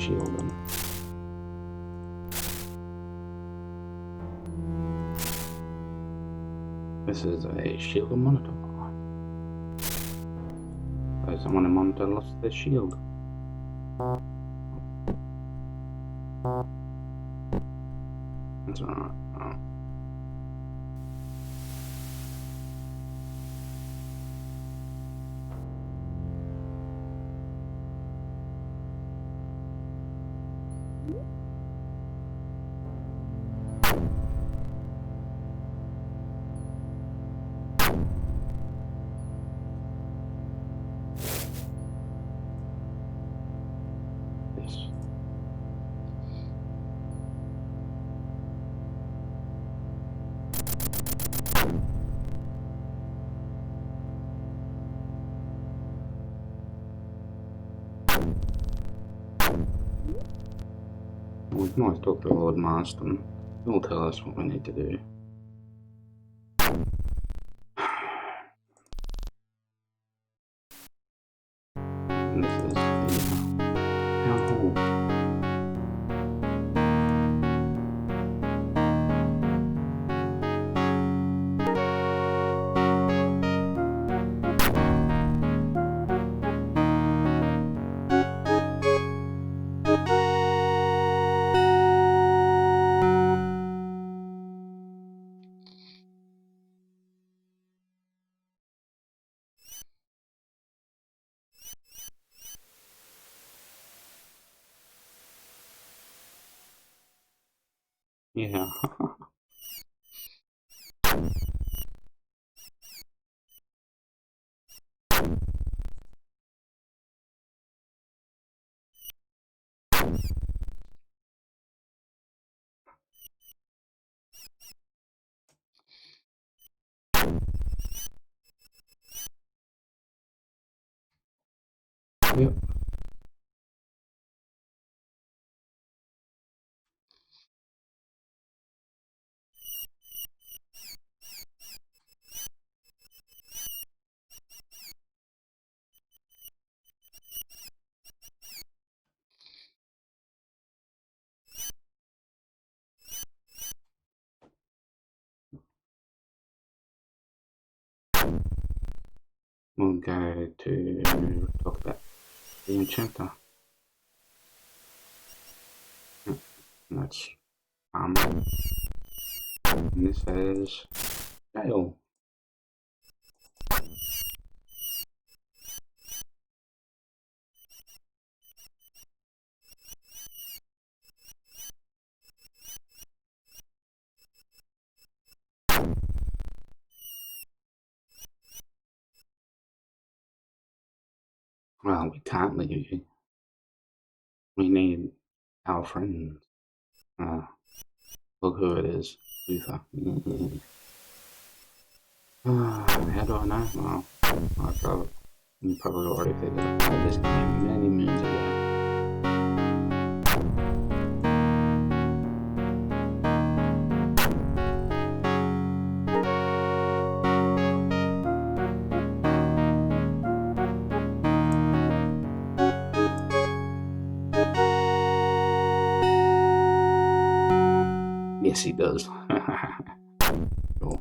[SPEAKER 4] shield in. This is a shield monitor. So someone in monitor lost their shield. That's alright. We can always talk to Lord Marston. He'll tell us what we need to do. And this is the town hall. Yeah. Yep. we'll go to talk about the enchanter. And that's and this is Dale. Well, we can't leave you. We need our friend. Look who it is, Luther. How do I know? Well, you probably already figured out this game many moons ago. Yes, he does. Cool.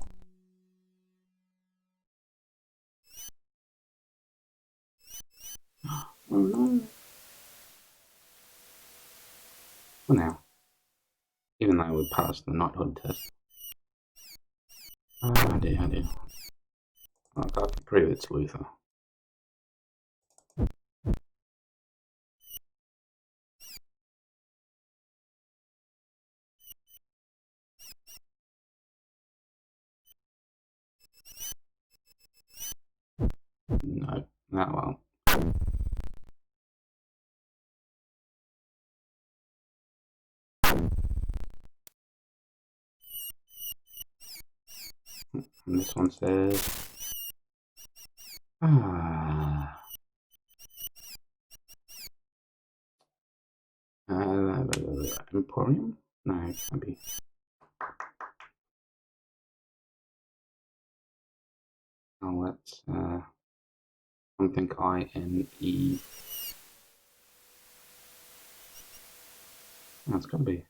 [SPEAKER 4] Oh no. For now. Even though we passed the knighthood test. Oh dear, oh dear. I can't prove it's Luther. No, that won't. And this one says Emporium? No, it can't be. Oh, that's something I-N-E. That's gotta be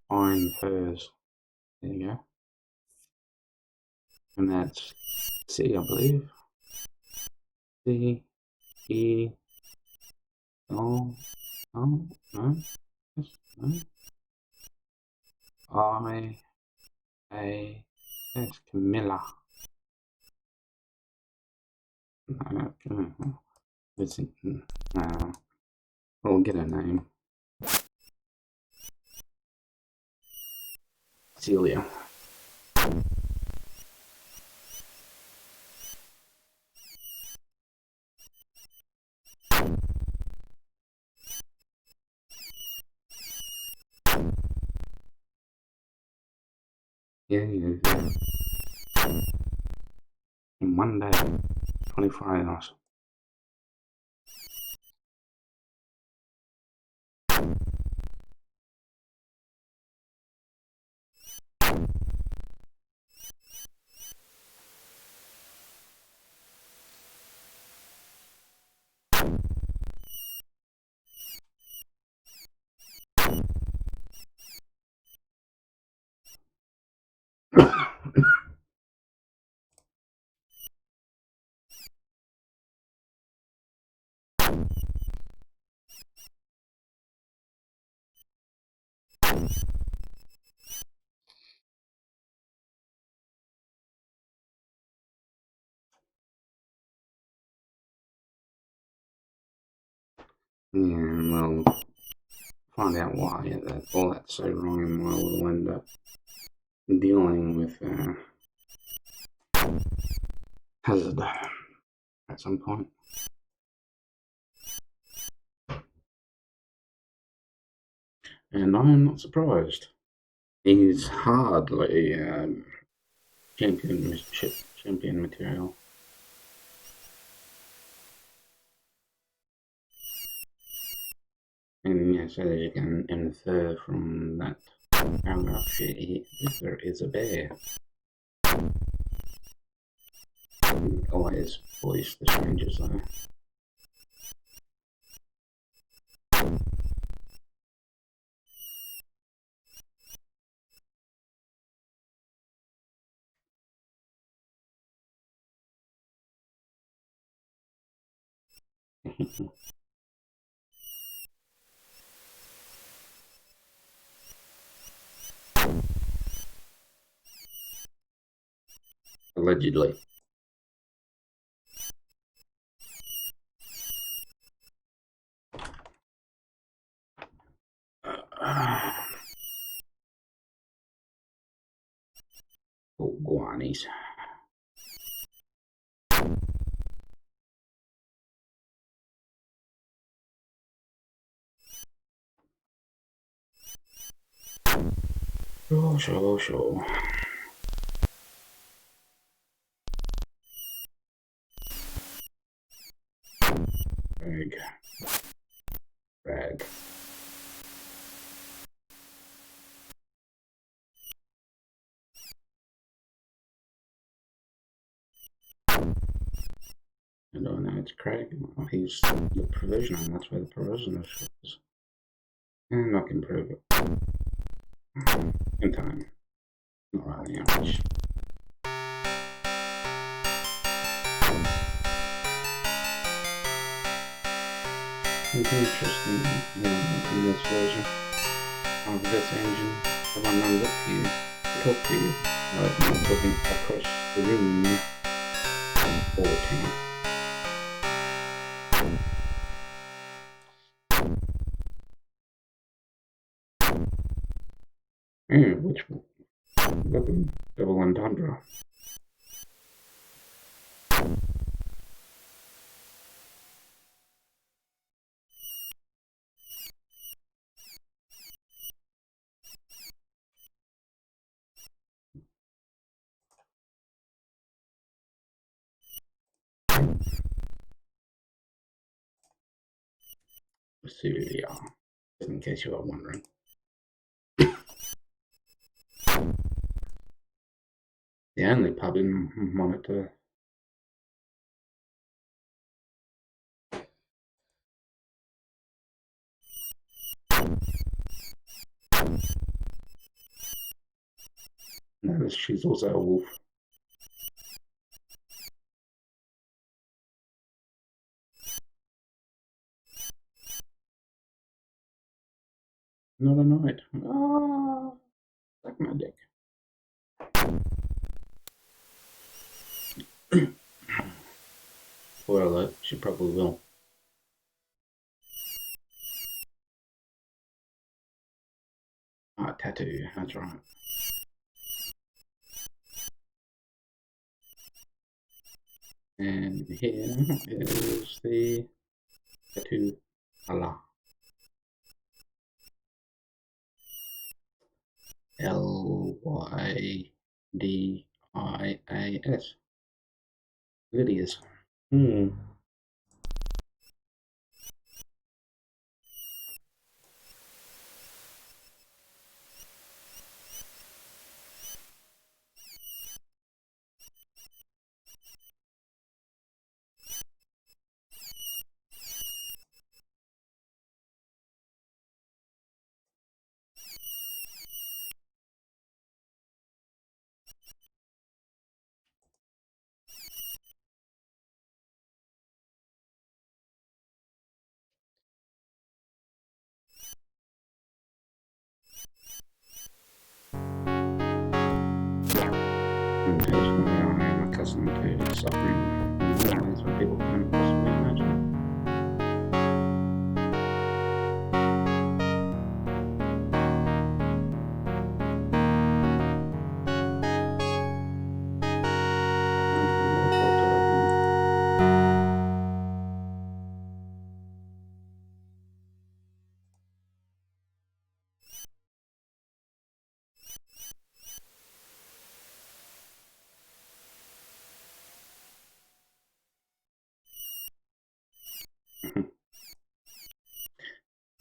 [SPEAKER 4] Fine Furs. There you go. And that's C, I believe. C, E, O, no, yes, no. I, A, that's Camilla. No, it's, we'll get a name. Celia. Yeah. In one day, 24 hours. Yeah, and we'll find out why all that's so wrong, and why we'll end up dealing with Hazard at some point. And I'm not surprised. He's hardly champion material. And yes, as you can infer from that paragraph, there is a bear. Always voice the strangers though. Allegedly. Oh, guanis. Sure. Rag. I don't know, it's Craig. Well, he's the provisioner, and that's where the provisioner is. And I can prove it. In time. Not really average. It's interesting, in this version of this engine, everyone runs up to you, talk to you, like not looking across the room or town. Which weapon? Double entendre. Celia, just in case you are wondering. The only pub in Monitor. No, she's also a wolf. Not a knight. Ah, like my dick. Spoiler alert, she probably will. Ah, tattoo, that's right. And here is the tattoo Allah. Lydias. Lydias. Occasionally, I am accustomed to suffering more ways than people can possibly imagine.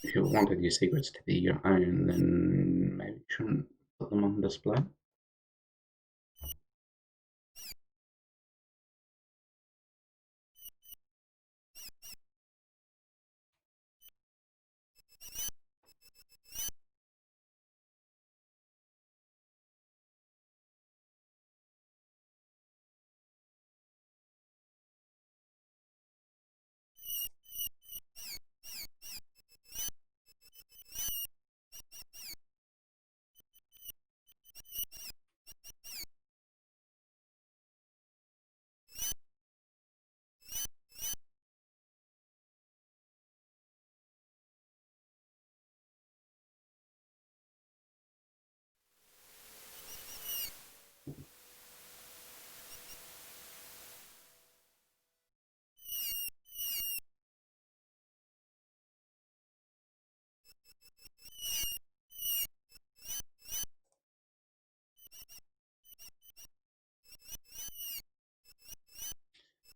[SPEAKER 4] If you wanted your secrets to be your own, then maybe you shouldn't put them on display.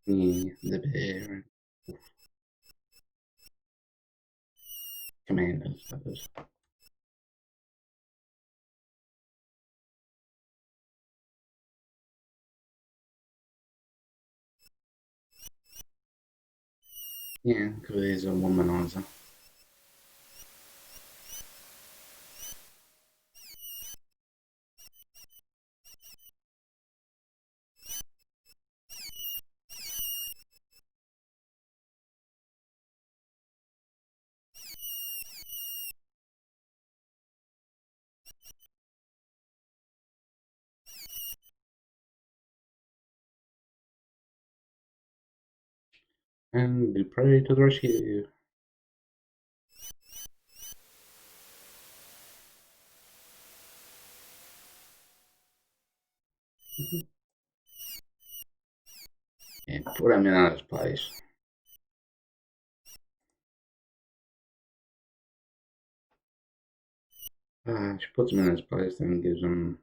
[SPEAKER 4] The bear. Commanders, that is. Yeah, because he's a womanizer. And Dupre to the rescue. And put him in his place. She puts him in his place, then gives him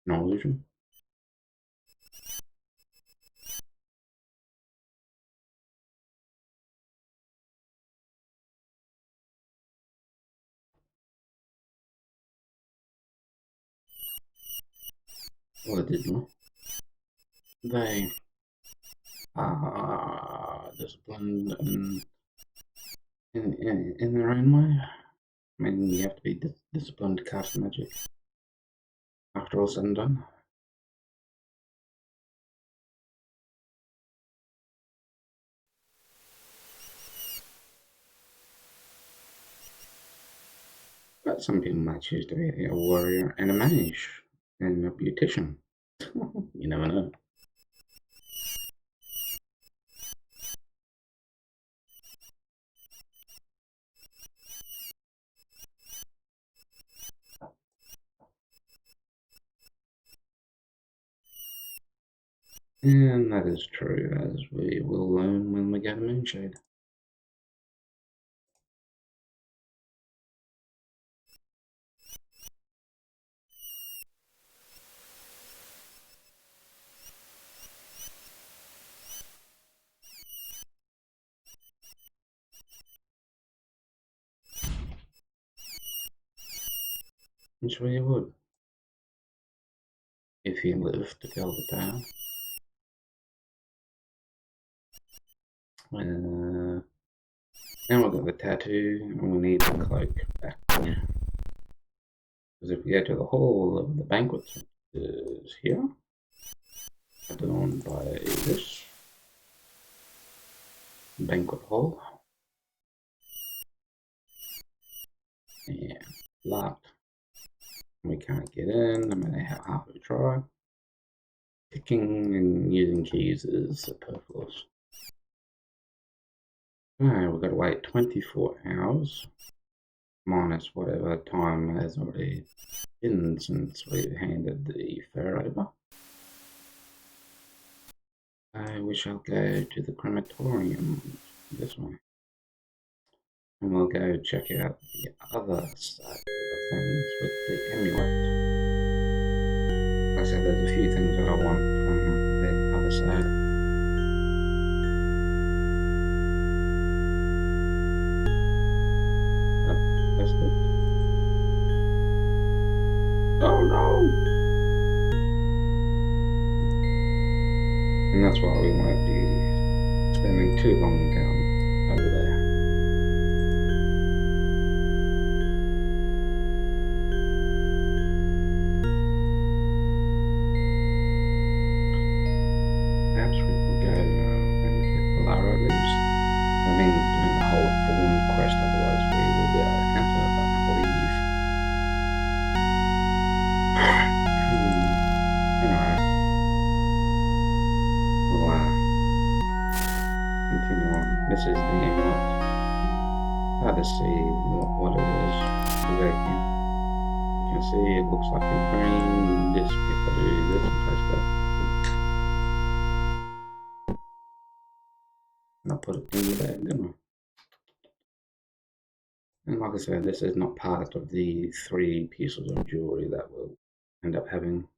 [SPEAKER 4] no illusion. Well, it did not. They are disciplined in their own way. I mean, you have to be disciplined to cast magic. After all said and done. But some people might choose to be a warrior and a mage and a beautician. You never know. And that is true, as we will learn when we get a moonshade. I'm sure you would. If you live to tell the tale. Now we've got the tattoo, and we need the cloak back here. Because if we go to the hall of the banquet, is here, adorned by this banquet hall. Yeah, locked. We can't get in, no matter how hard we try. Picking and using keys is superfluous. Alright, we've got to wait 24 hours. Minus whatever time has already been since we handed the fur over. We shall go to the crematorium this way. And we'll go check out the other side of things with the amulet. Like I said, there's a few things that I want from the other side. That's it. Oh no! And that's why we won't be spending too long down over there. Perhaps we will go and get Lara leaves. That means doing the whole full quest, otherwise we will be able to enter, but I believe. Anyway, we'll continue on. This is the amulet. Hard to see what it is. You can see it looks like a green disc if I do this and place that. And I'll put it in the bag, didn't I? And like I said, this is not part of the 3 pieces of jewelry that we'll end up having